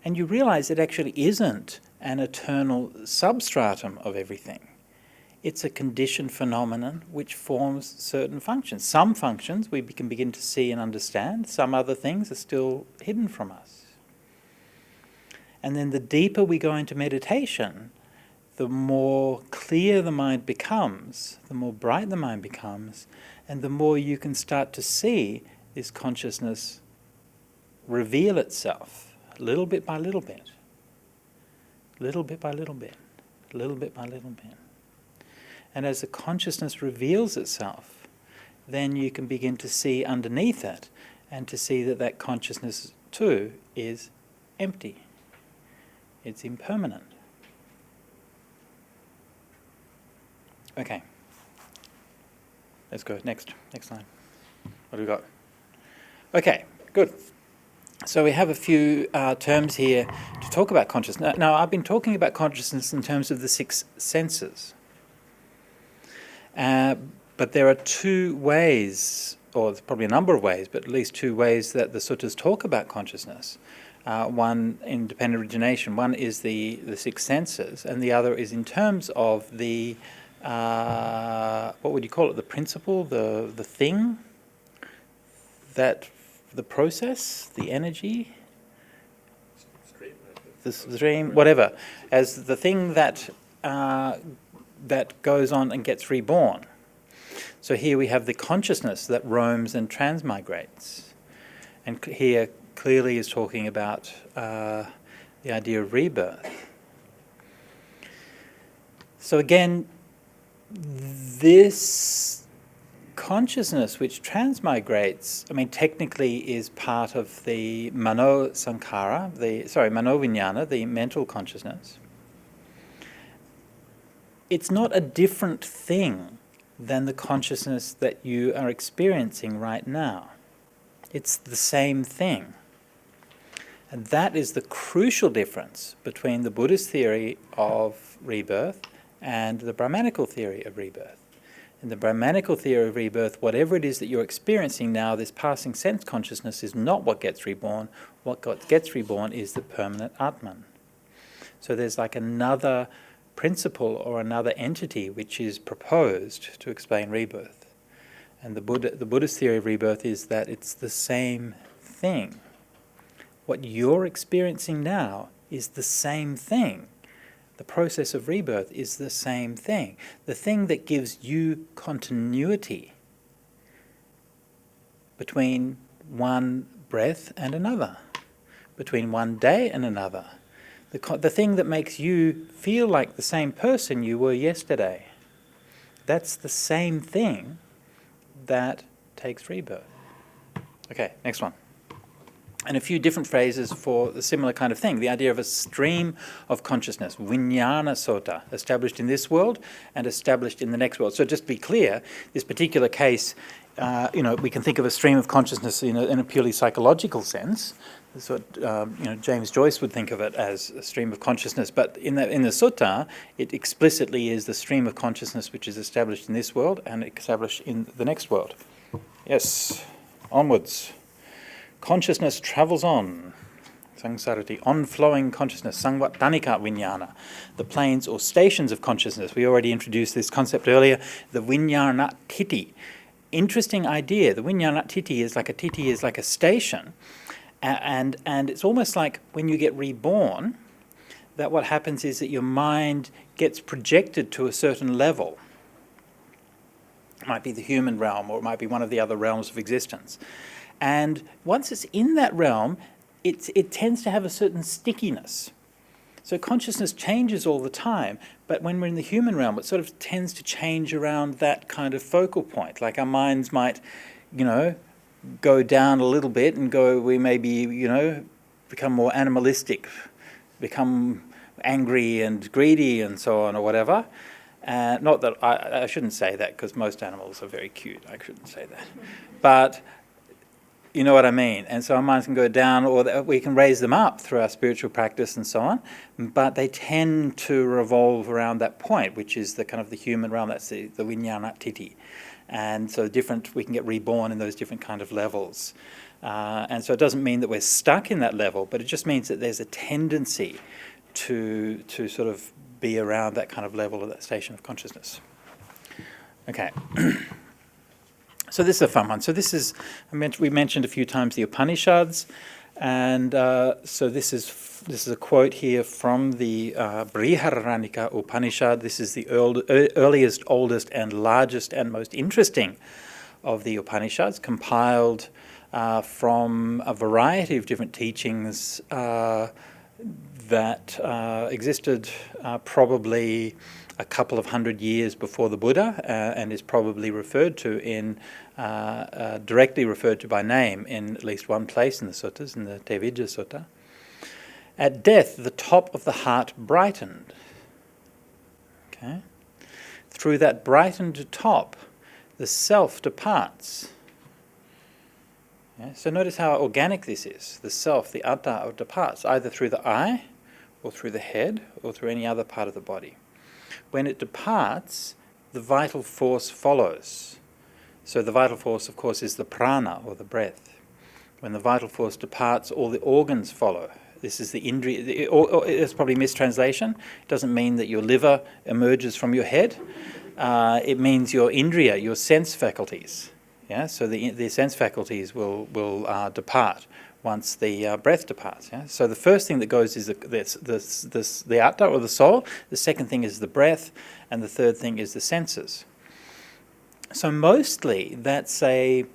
And you realize it actually isn't an eternal substratum of everything. It's a conditioned phenomenon which forms certain functions. Some functions we can begin to see and understand. Some other things are still hidden from us. And then the deeper we go into meditation, the more clear the mind becomes, the more bright the mind becomes, and the more you can start to see this consciousness reveal itself, little bit by little bit, little bit by little bit, little bit by little bit. And as the consciousness reveals itself, then you can begin to see underneath it and to see that consciousness too is empty. It's impermanent. Okay. Let's go. Next line. What do we got? Okay, good. So we have a few terms here to talk about consciousness. Now, I've been talking about consciousness in terms of the 6 senses. But there are 2 ways, or probably a number of ways, but at least 2 ways that the suttas talk about consciousness. One in Dependent Origination, one is the 6 senses, and the other is in terms of the, what would you call it, the principle, the thing, that the process, the energy, the stream, whatever, as the thing that goes on and gets reborn. So here we have the consciousness that roams and transmigrates. And here clearly is talking about the idea of rebirth. So again, this consciousness which transmigrates, I mean, technically is part of the mano sankhara, mano vijnana, the mental consciousness. It's not a different thing than the consciousness that you are experiencing right now. It's the same thing. And that is the crucial difference between the Buddhist theory of rebirth and the Brahmanical theory of rebirth. In the Brahmanical theory of rebirth, whatever it is that you're experiencing now, this passing sense consciousness is not what gets reborn. What gets reborn is the permanent Atman. So there's like another principle or another entity which is proposed to explain rebirth. And the Buddhist theory of rebirth is that it's the same thing. What you're experiencing now is the same thing. The process of rebirth is the same thing. The thing that gives you continuity between one breath and another, between one day and another. The thing that makes you feel like the same person you were yesterday. That's the same thing that takes rebirth. Okay, next one. And a few different phrases for the similar kind of thing. The idea of a stream of consciousness, vijnana sota, established in this world and established in the next world. So just to be clear, this particular case, we can think of a stream of consciousness in a purely psychological sense. That's what James Joyce would think of it as a stream of consciousness. But in the sutta, it explicitly is the stream of consciousness which is established in this world and established in the next world. Yes, onwards. Consciousness travels on. Sangsarati, on-flowing consciousness, sangvatanika vijnana, the planes or stations of consciousness. We already introduced this concept earlier, the vijnana titi. Interesting idea. The vijnana titi is like a station, and it's almost like when you get reborn, that what happens is that your mind gets projected to a certain level. It might be the human realm, or it might be one of the other realms of existence. And once it's in that realm, it tends to have a certain stickiness. So consciousness changes all the time, but when we're in the human realm, it sort of tends to change around that kind of focal point. Like our minds might, go down a little bit and we maybe, become more animalistic, become angry and greedy and so on or whatever. Not that I shouldn't say that because most animals are very cute. I shouldn't say that. But you know what I mean? And so our minds can go down, or we can raise them up through our spiritual practice and so on, but they tend to revolve around that point, which is the kind of the human realm. That's the vijnana titi. And so we can get reborn in those different kind of levels. And so it doesn't mean that we're stuck in that level, but it just means that there's a tendency to sort of be around that kind of level of that station of consciousness. Okay. So this is a fun one. So this is, we mentioned a few times the Upanishads, and so this is a quote here from the Brihadaranyaka Upanishad. This is the earliest, oldest, and largest and most interesting of the Upanishads, compiled from a variety of different teachings that existed probably a couple of 100 years before the Buddha, and is probably referred to directly referred to by name in at least one place in the suttas, in the Tevijja Sutta. At death, the top of the heart brightened. Okay? Through that brightened top, the self departs. Yeah? So notice how organic this is. The self, the atta, departs, either through the eye, or through the head, or through any other part of the body. When it departs, the vital force follows. So the vital force, of course, is the prana, or the breath. When the vital force departs, all the organs follow. This is the indriya. It's probably a mistranslation. It doesn't mean that your liver emerges from your head. It means your indriya, your sense faculties. Yeah. So the sense faculties will depart once the breath departs. Yeah? So the first thing that goes is the atta, or the soul. The second thing is the breath, and the third thing is the senses. So mostly that's an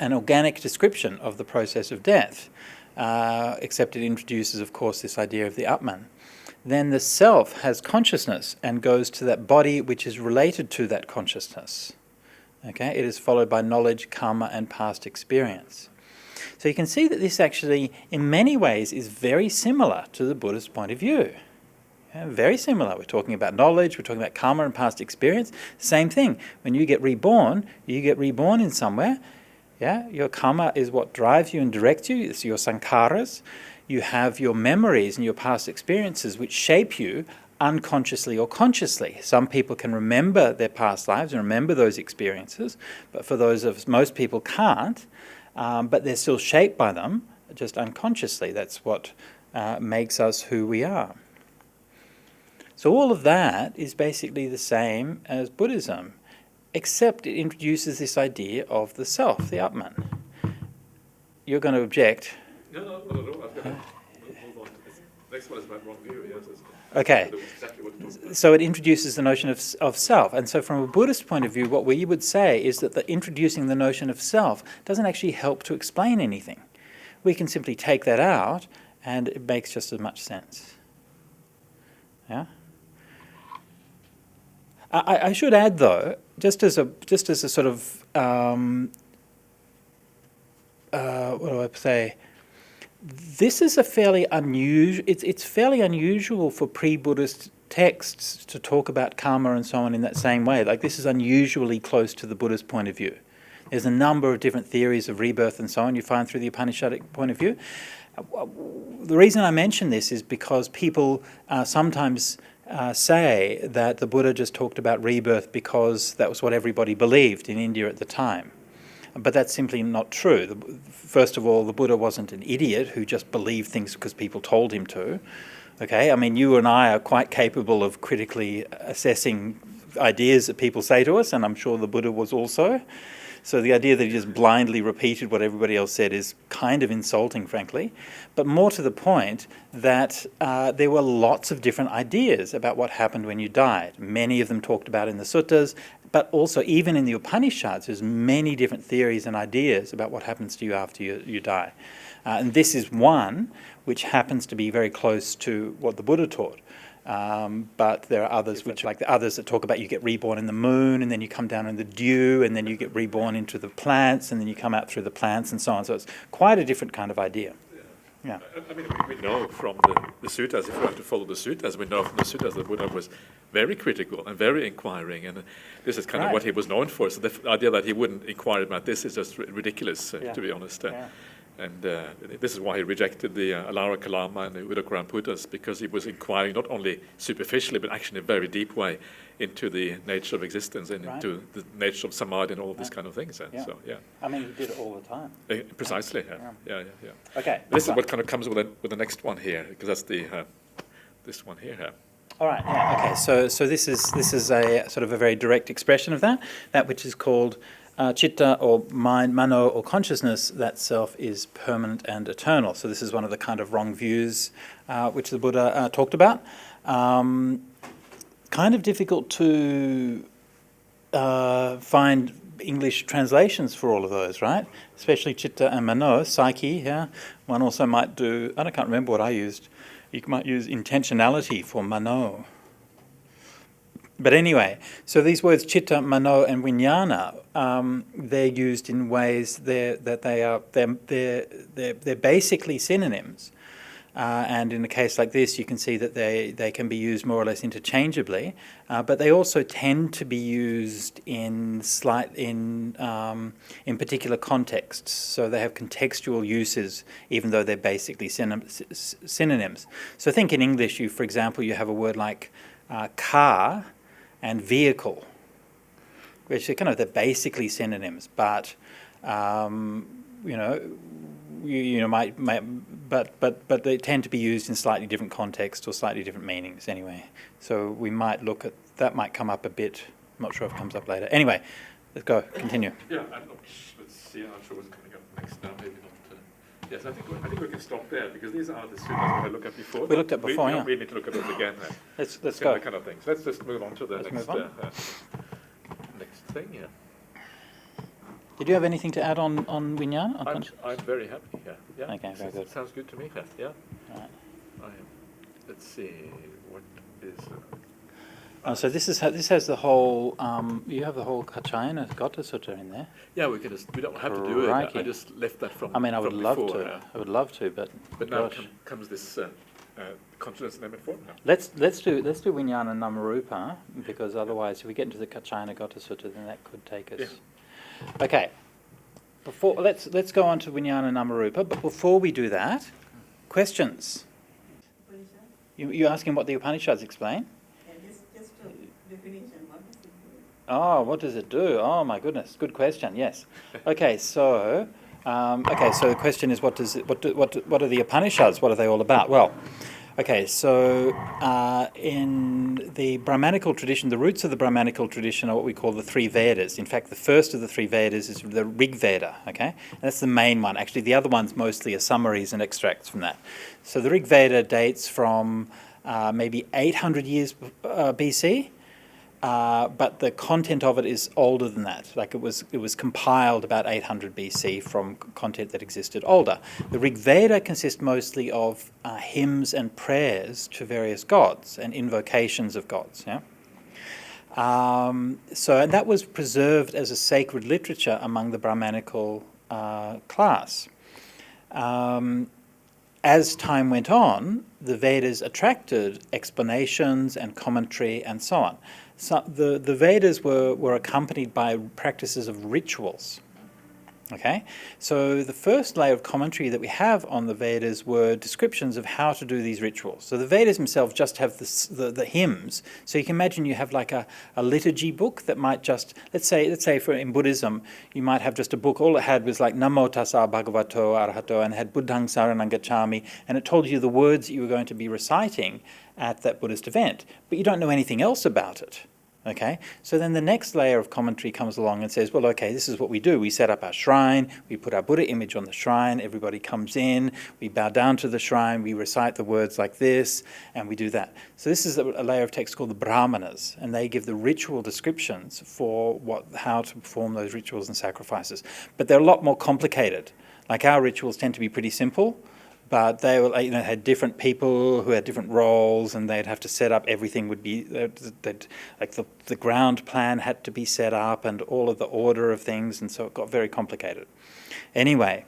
organic description of the process of death, except it introduces, of course, this idea of the Atman. Then the self has consciousness and goes to that body which is related to that consciousness. Okay? It is followed by knowledge, karma, and past experience. So you can see that this actually, in many ways, is very similar to the Buddhist point of view. Yeah, very similar. We're talking about knowledge, we're talking about karma and past experience. Same thing. When you get reborn in somewhere. Yeah? Your karma is what drives you and directs you. It's your sankharas. You have your memories and your past experiences which shape you unconsciously or consciously. Some people can remember their past lives and remember those experiences, but for those of us, most people can't, but they're still shaped by them, just unconsciously. That's what makes us who we are. So all of that is basically the same as Buddhism, except it introduces this idea of the self, the Atman. You're going to object. No. I've got to move on. Next one is about wrong view. Yes, okay. Exactly what so it introduces the notion of self. And so from a Buddhist point of view, what we would say is that introducing the notion of self doesn't actually help to explain anything. We can simply take that out and it makes just as much sense. Yeah? I should add, though, just as a sort of what do I say? This is a fairly unusual. It's fairly unusual for pre-Buddhist texts to talk about karma and so on in that same way. Like, this is unusually close to the Buddhist point of view. There's a number of different theories of rebirth and so on you find through the Upanishadic point of view. The reason I mention this is because people sometimes say that the Buddha just talked about rebirth because that was what everybody believed in India at the time. But that's simply not true. First of all, the Buddha wasn't an idiot who just believed things because people told him to. Okay, I mean, you and I are quite capable of critically assessing ideas that people say to us, and I'm sure the Buddha was also. So the idea that he just blindly repeated what everybody else said is kind of insulting, frankly. But more to the point, that there were lots of different ideas about what happened when you died. Many of them talked about in the suttas, but also even in the Upanishads, there's many different theories and ideas about what happens to you after you die. And this is one which happens to be very close to what the Buddha taught. But there are others, which like the others that talk about you get reborn in the moon, and then you come down in the dew, and then you get reborn into the plants, and then you come out through the plants, and so on. So it's quite a different kind of idea. Yeah. I mean, we know from the suttas, if we have to follow the suttas, we know from the suttas that Buddha was very critical and very inquiring, and this is kind of what he was known for. So the idea that he wouldn't inquire about this is just ridiculous, to be honest. And this is why he rejected the Alara Kalama and the Udakuram Buddhas, because he was inquiring not only superficially, but actually in a very deep way into the nature of existence and into the nature of samadhi and all of these kind of things. And so, I mean, he did it all the time. Precisely, yeah. Okay. This is what kind of comes with the next one here, because that's the this one here. All right. Yeah. Okay. So this is a sort of a very direct expression of that which is called chitta or mind, mano or consciousness. That self is permanent and eternal. So this is one of the kind of wrong views which the Buddha talked about. Kind of difficult to find English translations for all of those, right? Especially chitta and mano, psyche. Yeah. One also might do. I can't remember what I used. You might use intentionality for mano. But anyway, so these words chitta, mano, and vijnana, they're used in ways they're basically synonyms. And in a case like this, you can see that they can be used more or less interchangeably, but they also tend to be used in particular contexts. So they have contextual uses, even though they're basically synonyms. So think in English, for example, you have a word like car and vehicle, which are they're basically synonyms, but but they tend to be used in slightly different contexts or slightly different meanings anyway. So we might look at that. Might come up a bit. I'm not sure if it comes up later. Anyway, let's go. Continue. Yeah, let's see. I'm sure what's coming up next now. Maybe not. Yes, I think we can stop there, because these are the suttas we looked at before. We looked at before, yeah. We need to look at them again. Let's go. Kind of things. Let's just move on to the next move on. Next thing. Yeah. Did you have anything to add on Vijnana? On I'm very happy here. Yeah. Okay, very good. Sounds good to me here. Yeah. Right. Let's see what is. So this has the whole. You have the whole Kachayana Gata Sutta in there. Yeah, we don't have to do it. I Crikey. just left that from. I mean, I would from love before, to. I would love to, but. But now gosh. comes this consciousness limit form now. Let's do Vijnana Namarupa, because otherwise, if we get into the Kachayana Gata Sutta, then that could take us. Yeah. Okay. Let's go on to Vijnana Namarupa, but before we do that, questions. You're asking what the Upanishads explain? Yeah, just a definition, what does it do? Oh, what does it do? Oh my goodness, good question. Yes. Okay, so the question is, what are the Upanishads? What are they all about? Well, okay, so in the Brahmanical tradition, the roots of the Brahmanical tradition are what we call the three Vedas. In fact, the first of the three Vedas is the Rig Veda, okay? And that's the main one. Actually, the other ones mostly are summaries and extracts from that. So the Rig Veda dates from maybe 800 years BC, but the content of it is older than that. Like it was compiled about 800 BC from content that existed older. The Rig Veda consists mostly of hymns and prayers to various gods and invocations of gods. Yeah. And that was preserved as a sacred literature among the Brahmanical class. As time went on, the Vedas attracted explanations and commentary and so on. So the Vedas were accompanied by practices of rituals. Okay, so the first layer of commentary that we have on the Vedas were descriptions of how to do these rituals. So the Vedas themselves just have the hymns. So you can imagine you have like a liturgy book that might just, let's say in Buddhism, you might have just a book, all it had was like Namo Tassa Bhagavato Arahato, and it had Buddhang Saranang Gacchami, and it told you the words that you were going to be reciting at that Buddhist event, but you don't know anything else about it. Okay, so then the next layer of commentary comes along and says, well, okay, this is what we do. We set up our shrine, we put our Buddha image on the shrine, everybody comes in, we bow down to the shrine, we recite the words like this, and we do that. So this is a layer of text called the Brahmanas, and they give the ritual descriptions for how to perform those rituals and sacrifices. But they're a lot more complicated. Like our rituals tend to be pretty simple, but they were, had different people who had different roles, and they'd have to set up everything. Would be like the ground plan had to be set up, and all of the order of things, and so it got very complicated. Anyway,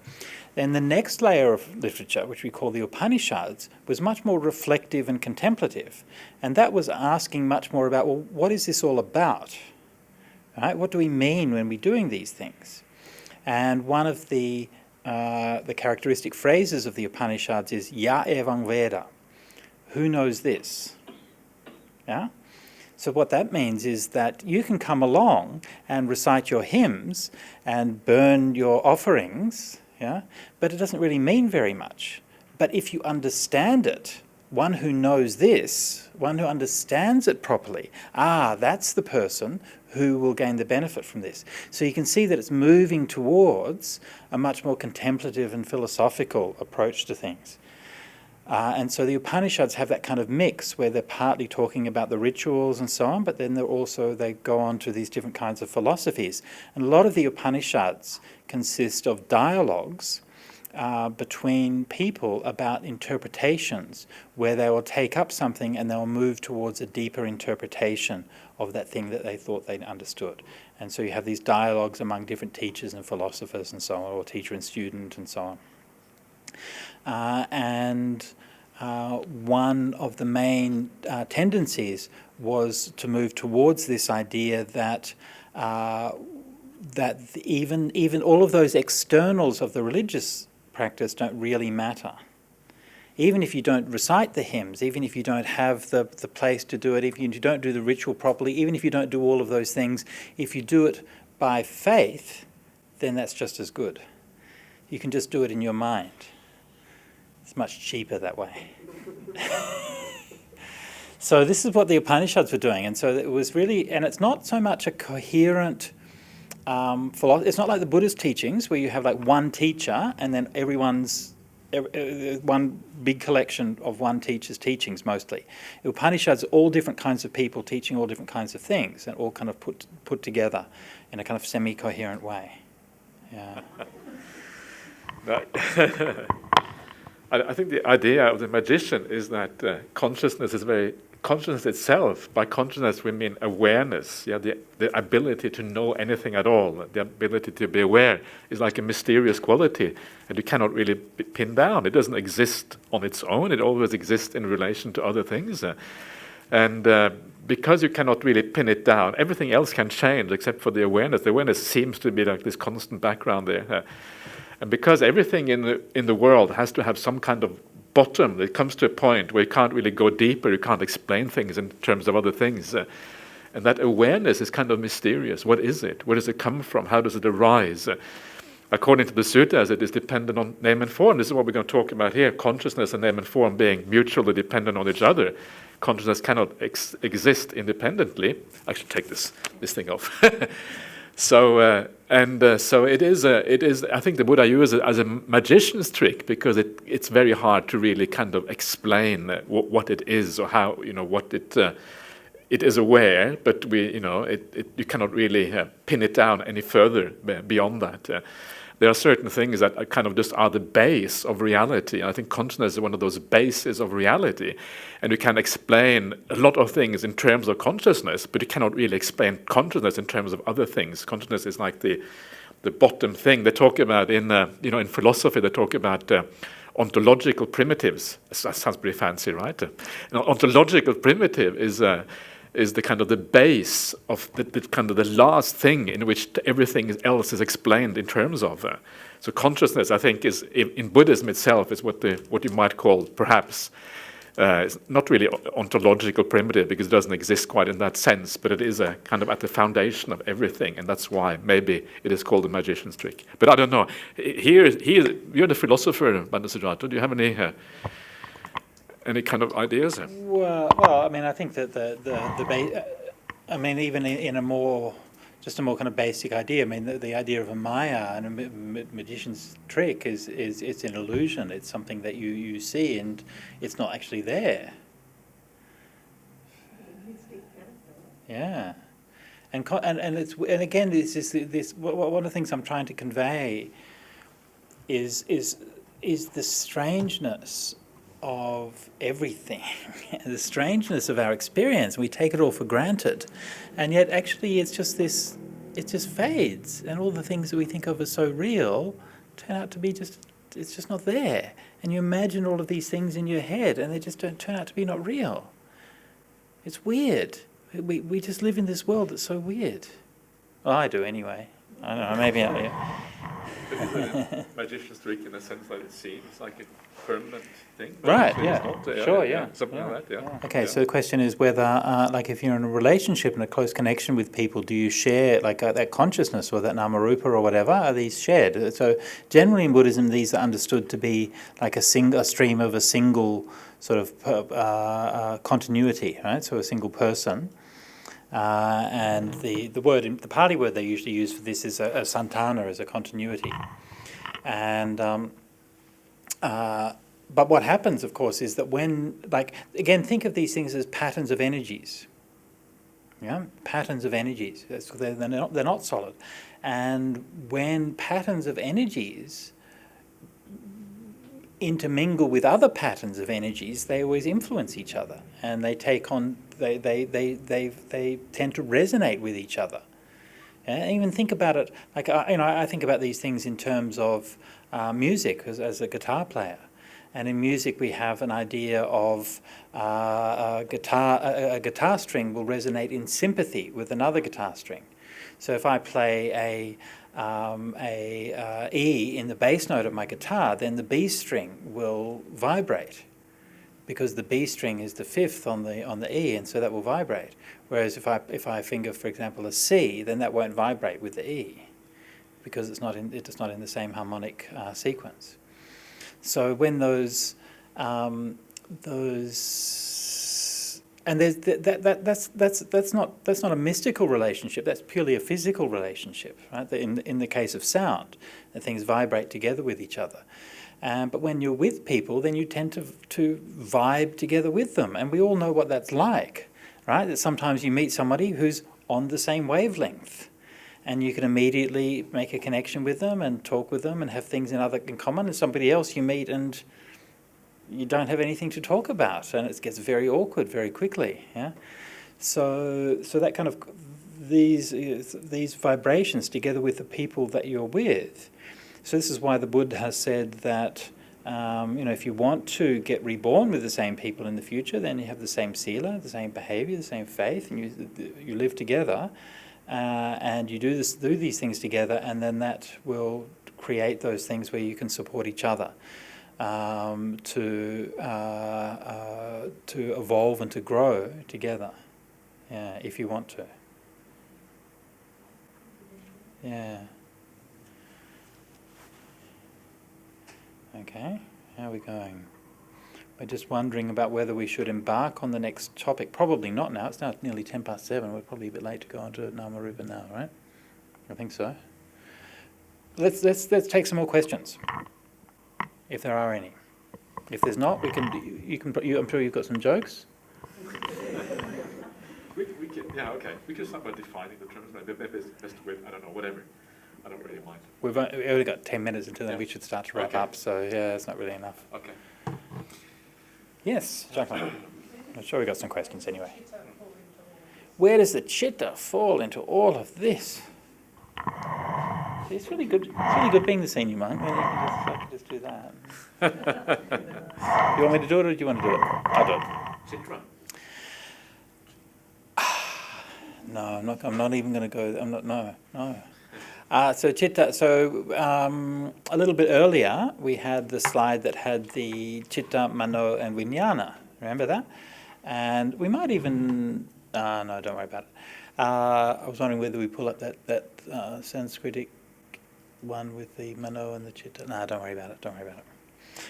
then the next layer of literature, which we call the Upanishads, was much more reflective and contemplative, and that was asking much more about, well, what is this all about? Right? What do we mean when we're doing these things? And one of the characteristic phrases of the Upanishads is Ya Evang Veda. Who knows this? Yeah? So what that means is that you can come along and recite your hymns and burn your offerings, yeah? But it doesn't really mean very much. But if you understand it, one who knows this, one who understands it properly, that's the person who will gain the benefit from this. So you can see that it's moving towards a much more contemplative and philosophical approach to things. And so the Upanishads have that kind of mix where they're partly talking about the rituals and so on, but then they go on to these different kinds of philosophies. And a lot of the Upanishads consist of dialogues between people about interpretations, where they will take up something and they'll move towards a deeper interpretation of that thing that they thought they'd understood. And so you have these dialogues among different teachers and philosophers and so on, or teacher and student and so on. One of the main tendencies was to move towards this idea that even all of those externals of the religious practice don't really matter. Even if you don't recite the hymns, even if you don't have the place to do it, if you don't do the ritual properly, even if you don't do all of those things, if you do it by faith, then that's just as good. You can just do it in your mind. It's much cheaper that way. So this is what the Upanishads were doing, and so it was really, and it's not so much a coherent philosophy. It's not like the Buddhist teachings where you have like one teacher and then one big collection of one teacher's teachings mostly. The Upanishads are all different kinds of people teaching all different kinds of things, and all kind of put together in a kind of semi-coherent way. Yeah. I think the idea of the magician is that consciousness is consciousness itself. By consciousness we mean awareness. Yeah, the ability to know anything at all, the ability to be aware is like a mysterious quality, and you cannot really pin down. It doesn't exist on its own. It always exists in relation to other things, and because you cannot really pin it down, everything else can change except for the awareness. The awareness seems to be like this constant background there. And because everything in the world has to have some kind of bottom, it comes to a point where you can't really go deeper, you can't explain things in terms of other things. And that awareness is kind of mysterious. What is it? Where does it come from? How does it arise? According to the suttas, it is dependent on name and form. This is what we're going to talk about here. Consciousness and name and form being mutually dependent on each other. Consciousness cannot exist independently. I should take this thing off. So it is. I think the Buddha uses it as a magician's trick because it's very hard to really kind of explain what it is or how what it is aware, but you cannot really pin it down any further beyond that. There are certain things that are kind of just are the base of reality. And I think consciousness is one of those bases of reality. And you can explain a lot of things in terms of consciousness, but you cannot really explain consciousness in terms of other things. Consciousness is like the bottom thing. They talk about in philosophy, they talk about ontological primitives. That sounds pretty fancy, right? Ontological primitive is the kind of the base of the kind of the last thing in which everything else is explained in terms of. So consciousness, I think, is in Buddhism itself is what you might call perhaps it's not really ontological primitive because it doesn't exist quite in that sense, but it is a kind of at the foundation of everything, and that's why maybe it is called the magician's trick. But I don't know. Here you're the philosopher, Bhante Sujato. Do you have any kind of ideas? Well, I mean, I think that even in a more kind of basic idea. I mean, the idea of a maya and a magician's trick is it's an illusion. It's something that you see and it's not actually there. Yeah, and again, this one of the things I'm trying to convey is the strangeness of everything, the strangeness of our experience. We take it all for granted, and yet actually it just fades, and all the things that we think of as so real turn out to be it's just not there. And you imagine all of these things in your head, and they just don't turn out to be not real. It's weird. We just live in this world that's so weird. Well, I do anyway. I don't know, maybe not. Yeah. But is it a magician's trick in the sense that it seems like a permanent thing? Right, yeah. Not, sure, yeah. Something like that, yeah. Okay, yeah. so the question is whether, if you're in a relationship and a close connection with people, do you share, that consciousness or that namarupa or whatever, are these shared? So generally in Buddhism, these are understood to be like a stream of a single sort of continuity, right? So a single person. And the Pali word they usually use for this is a santana, as a continuity. And but what happens, of course, is that when, again, think of these things as patterns of energies. Yeah, patterns of energies. They're not solid. And when patterns of energies intermingle with other patterns of energies, they always influence each other, and they take on. They tend to resonate with each other. And even think about it, I think about these things in terms of music as a guitar player. And in music we have an idea of a guitar string will resonate in sympathy with another guitar string. So if I play a E in the bass note of my guitar, then the B string will vibrate, because the B string is the fifth on the E, and so that will vibrate. Whereas if I finger, for example, a C, then that won't vibrate with the E, because it's not in the same harmonic sequence. So when those and there's that's not a mystical relationship. That's purely a physical relationship, right? In the case of sound, that things vibrate together with each other. But when you're with people, then you tend to vibe together with them. And we all know what that's like, right? That sometimes you meet somebody who's on the same wavelength. and you can immediately make a connection with them and talk with them and have things in common, and somebody else you meet and you don't have anything to talk about, and it gets very awkward very quickly. Yeah, so that kind of these vibrations together with the people that you're with. So this is why the Buddha has said that if you want to get reborn with the same people in the future, then you have the same sila, the same behavior, the same faith, and you live together, and you do these things together, and then that will create those things where you can support each other. To evolve and to grow together, if you want to. Yeah. Okay, how are we going? We're just wondering about whether we should embark on the next topic. Probably not now. It's now nearly 7:10. We're probably a bit late to go on to Namarupa now, right? I think so. Let's take some more questions, if there are any. If there's not, I'm sure you've got some jokes. we can, okay. We can start by defining the terms. Like best way, I don't know, whatever. I don't really mind. We've only got 10 minutes until then. Yeah. We should start to wrap Okay. up. So it's not really enough. Okay. Yes, Jacqueline. I'm sure we got some questions anyway. Where does the chitta fall into all of this? It's really good. It's really good being the senior monk. I can just do that. You want me to do it, or do you want to do it? I'll do it. Chitra. No, I'm not even going to go. No. So chitta. So a little bit earlier, we had the slide that had the chitta, mano, and vijnana. Remember that? And we might even. No, don't worry about it. I was wondering whether we pull up that Sanskritic one with the mano and the chitta. No, don't worry about it.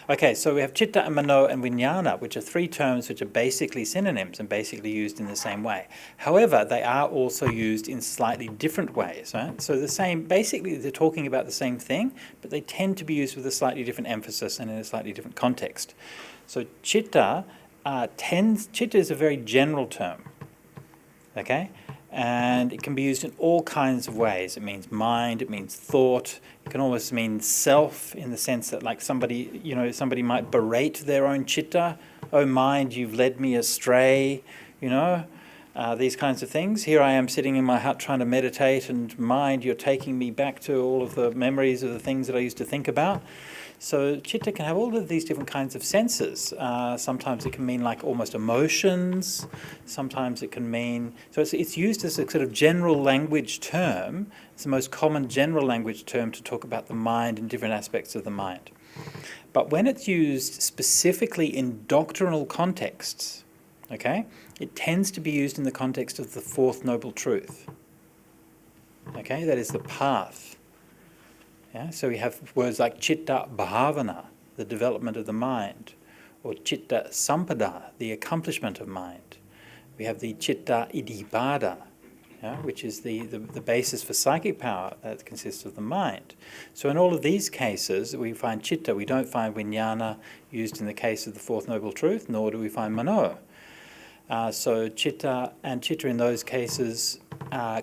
Okay, so we have chitta and mano and vijnana, which are three terms which are basically synonyms and basically used in the same way. However, they are also used in slightly different ways, right? So basically they're talking about the same thing, but they tend to be used with a slightly different emphasis and in a slightly different context. So chitta is a very general term, okay? And it can be used in all kinds of ways. It means mind, it means thought. It can almost mean self, in the sense that, like, somebody might berate their own chitta. Oh mind, you've led me astray, these kinds of things. Here I am sitting in my hut trying to meditate, and mind, you're taking me back to all of the memories of the things that I used to think about. So chitta can have all of these different kinds of senses. Sometimes it can mean like almost emotions. Sometimes it can mean... So it's used as a sort of general language term. It's the most common general language term to talk about the mind and different aspects of the mind. But when it's used specifically in doctrinal contexts, okay, it tends to be used in the context of the Fourth Noble Truth. Okay, that is the path. Yeah, so we have words like chitta bhavana, the development of the mind, or chitta sampada, the accomplishment of mind. We have the chitta iddhipada, which is the basis for psychic power that consists of the mind. So in all of these cases, we find chitta. We don't find vijnana used in the case of the Fourth Noble Truth, nor do we find mano. So chitta in those cases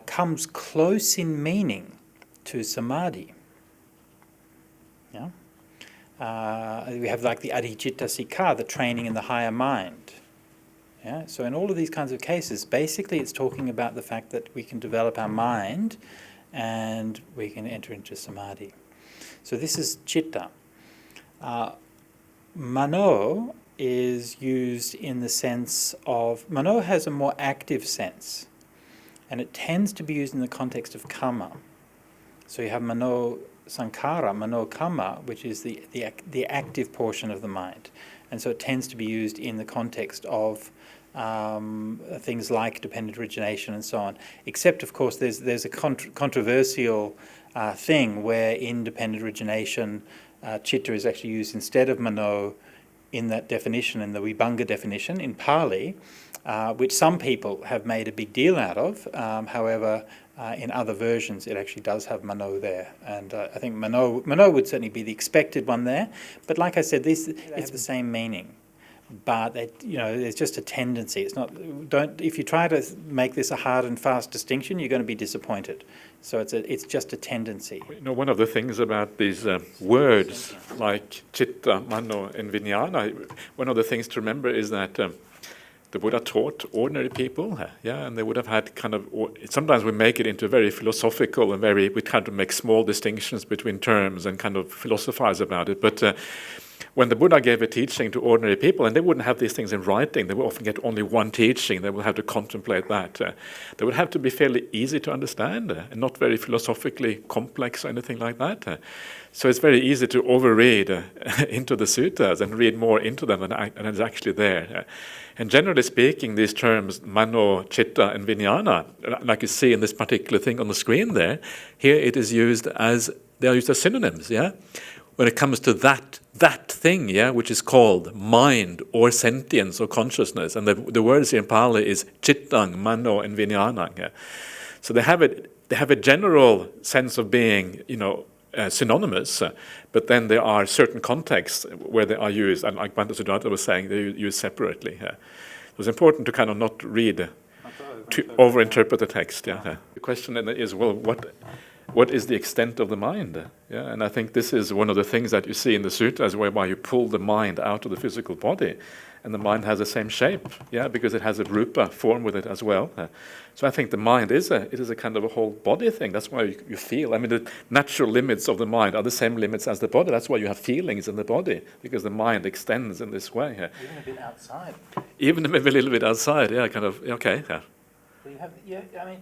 comes close in meaning to samadhi. We have like the adhicitta sikha, the training in the higher mind. Yeah? So in all of these kinds of cases, basically it's talking about the fact that we can develop our mind and we can enter into samadhi. So this is chitta. Mano is used in the sense of... Mano has a more active sense, and it tends to be used in the context of karma. So you have mano sankhara, mano karma, which is the active portion of the mind. And so it tends to be used in the context of things like dependent origination and so on. Except, of course, there's a controversial thing where in dependent origination, chitta is actually used instead of mano in that definition, in the Vibhanga definition in Pali, which some people have made a big deal out of. However, in other versions, it actually does have mano there, and I think mano would certainly be the expected one there. But like I said, they have the same meaning. but there's just a tendency. It's not. If you try to make this a hard and fast distinction, you're going to be disappointed. So it's just a tendency. One of the things about these words like chitta, mano, and vijnana, one of the things to remember is that the Buddha taught ordinary people, and they would have had sometimes we make it into very philosophical and we kind of make small distinctions between terms and kind of philosophize about it. But when the Buddha gave a teaching to ordinary people, and they wouldn't have these things in writing, they would often get only one teaching, they would have to contemplate that. They would have to be fairly easy to understand and not very philosophically complex or anything like that. So it's very easy to overread into the suttas and read more into them than is actually there. And generally speaking, these terms, mano, chitta, and vijnana, like you see in this particular thing on the screen there, here it is used they are used as synonyms, when it comes to that thing, which is called mind or sentience or consciousness. And the words here in Pali is chittang, mano, and vijnana. So they have a general sense of being, synonymous, but then there are certain contexts where they are used, and like Bhante Sujato was saying, they're used separately. It was important to kind of not read, to overinterpret the text. The question then is, well, what is the extent of the mind? And I think this is one of the things that you see in the sutras, whereby you pull the mind out of the physical body, and the mind has the same shape, because it has a rupa form with it as well. So I think the mind is a kind of a whole body thing. That's why you feel. I mean, the natural limits of the mind are the same limits as the body. That's why you have feelings in the body, because the mind extends in this way. Even a bit outside. Even maybe a little bit outside, kind of, okay. Well,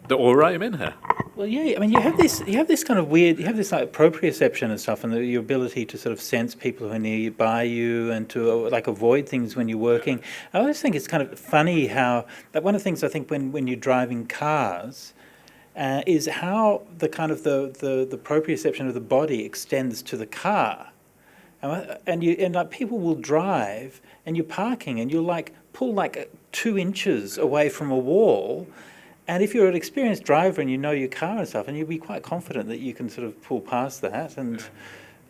the aura, you mean? Well, I mean, you have this kind of weird, you have this like proprioception and stuff, and your ability to sort of sense people who are nearby you and to avoid things when you're working. I always think it's kind of funny how that one of the things I think when you're driving cars is how the kind of the proprioception of the body extends to the car, and people will drive and you're parking and you'll pull 2 inches away from a wall. And if you're an experienced driver and you know your car and stuff, and you'll be quite confident that you can sort of pull past that, and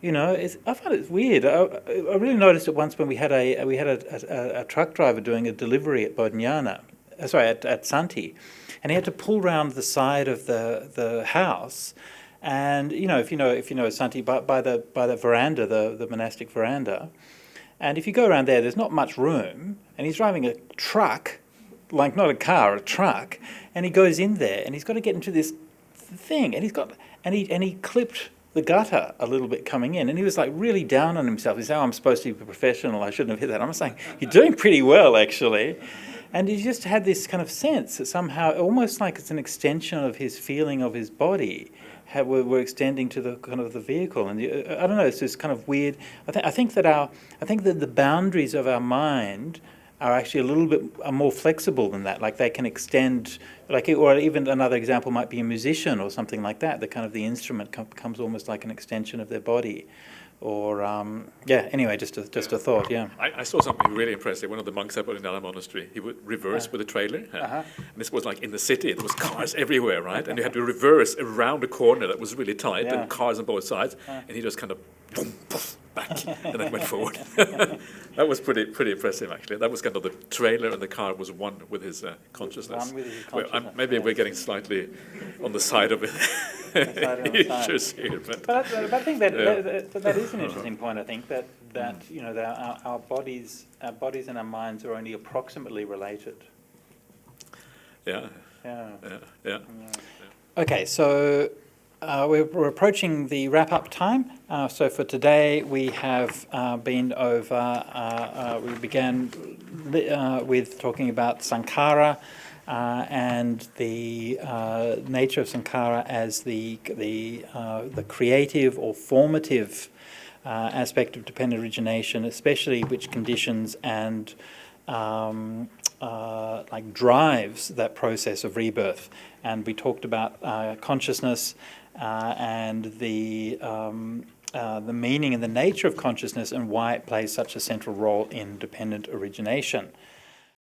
I find it weird. I really noticed it once when we had a truck driver doing a delivery at at Santi, and he had to pull round the side of the house, and if you know Santi by the veranda, the monastic veranda, and if you go around there's not much room, and he's driving a truck. Like not a car, a truck, and he goes in there, and he's got to get into this thing, and he clipped the gutter a little bit coming in, and he was really down on himself. He said, "Oh, I'm supposed to be a professional. I shouldn't have hit that." I'm saying, "You're doing pretty well, actually," and he just had this kind of sense that somehow, almost like it's an extension of his feeling of his body, how we're extending to the kind of the vehicle, and I don't know. It's this kind of weird. I think that the boundaries of our mind are actually a little bit more flexible than that. Like they can extend, or even another example might be a musician or something like that. The kind of the instrument becomes almost like an extension of their body. Or anyway, just a thought. I saw something really impressive. One of the monks at Bodhinala Monastery, he would reverse with a trailer. And this was in the city. There was cars everywhere, right? And you had to reverse around a corner that was really tight, and cars on both sides. And he just kind of boom, poof, back, and then went forward. That was pretty impressive, actually. That was kind of the trailer and the car was one with his consciousness. One with his consciousness. Well, maybe we're getting slightly on the side of it. Issues here, but I think that is an interesting point. I think that our bodies and our minds are only approximately related. Yeah. Okay, so we're approaching the wrap-up time. So for today, we have been over. We began with talking about sankhara. And the nature of sankhara as the creative or formative aspect of dependent origination, especially which conditions and drives that process of rebirth. And we talked about consciousness and the meaning and the nature of consciousness and why it plays such a central role in dependent origination.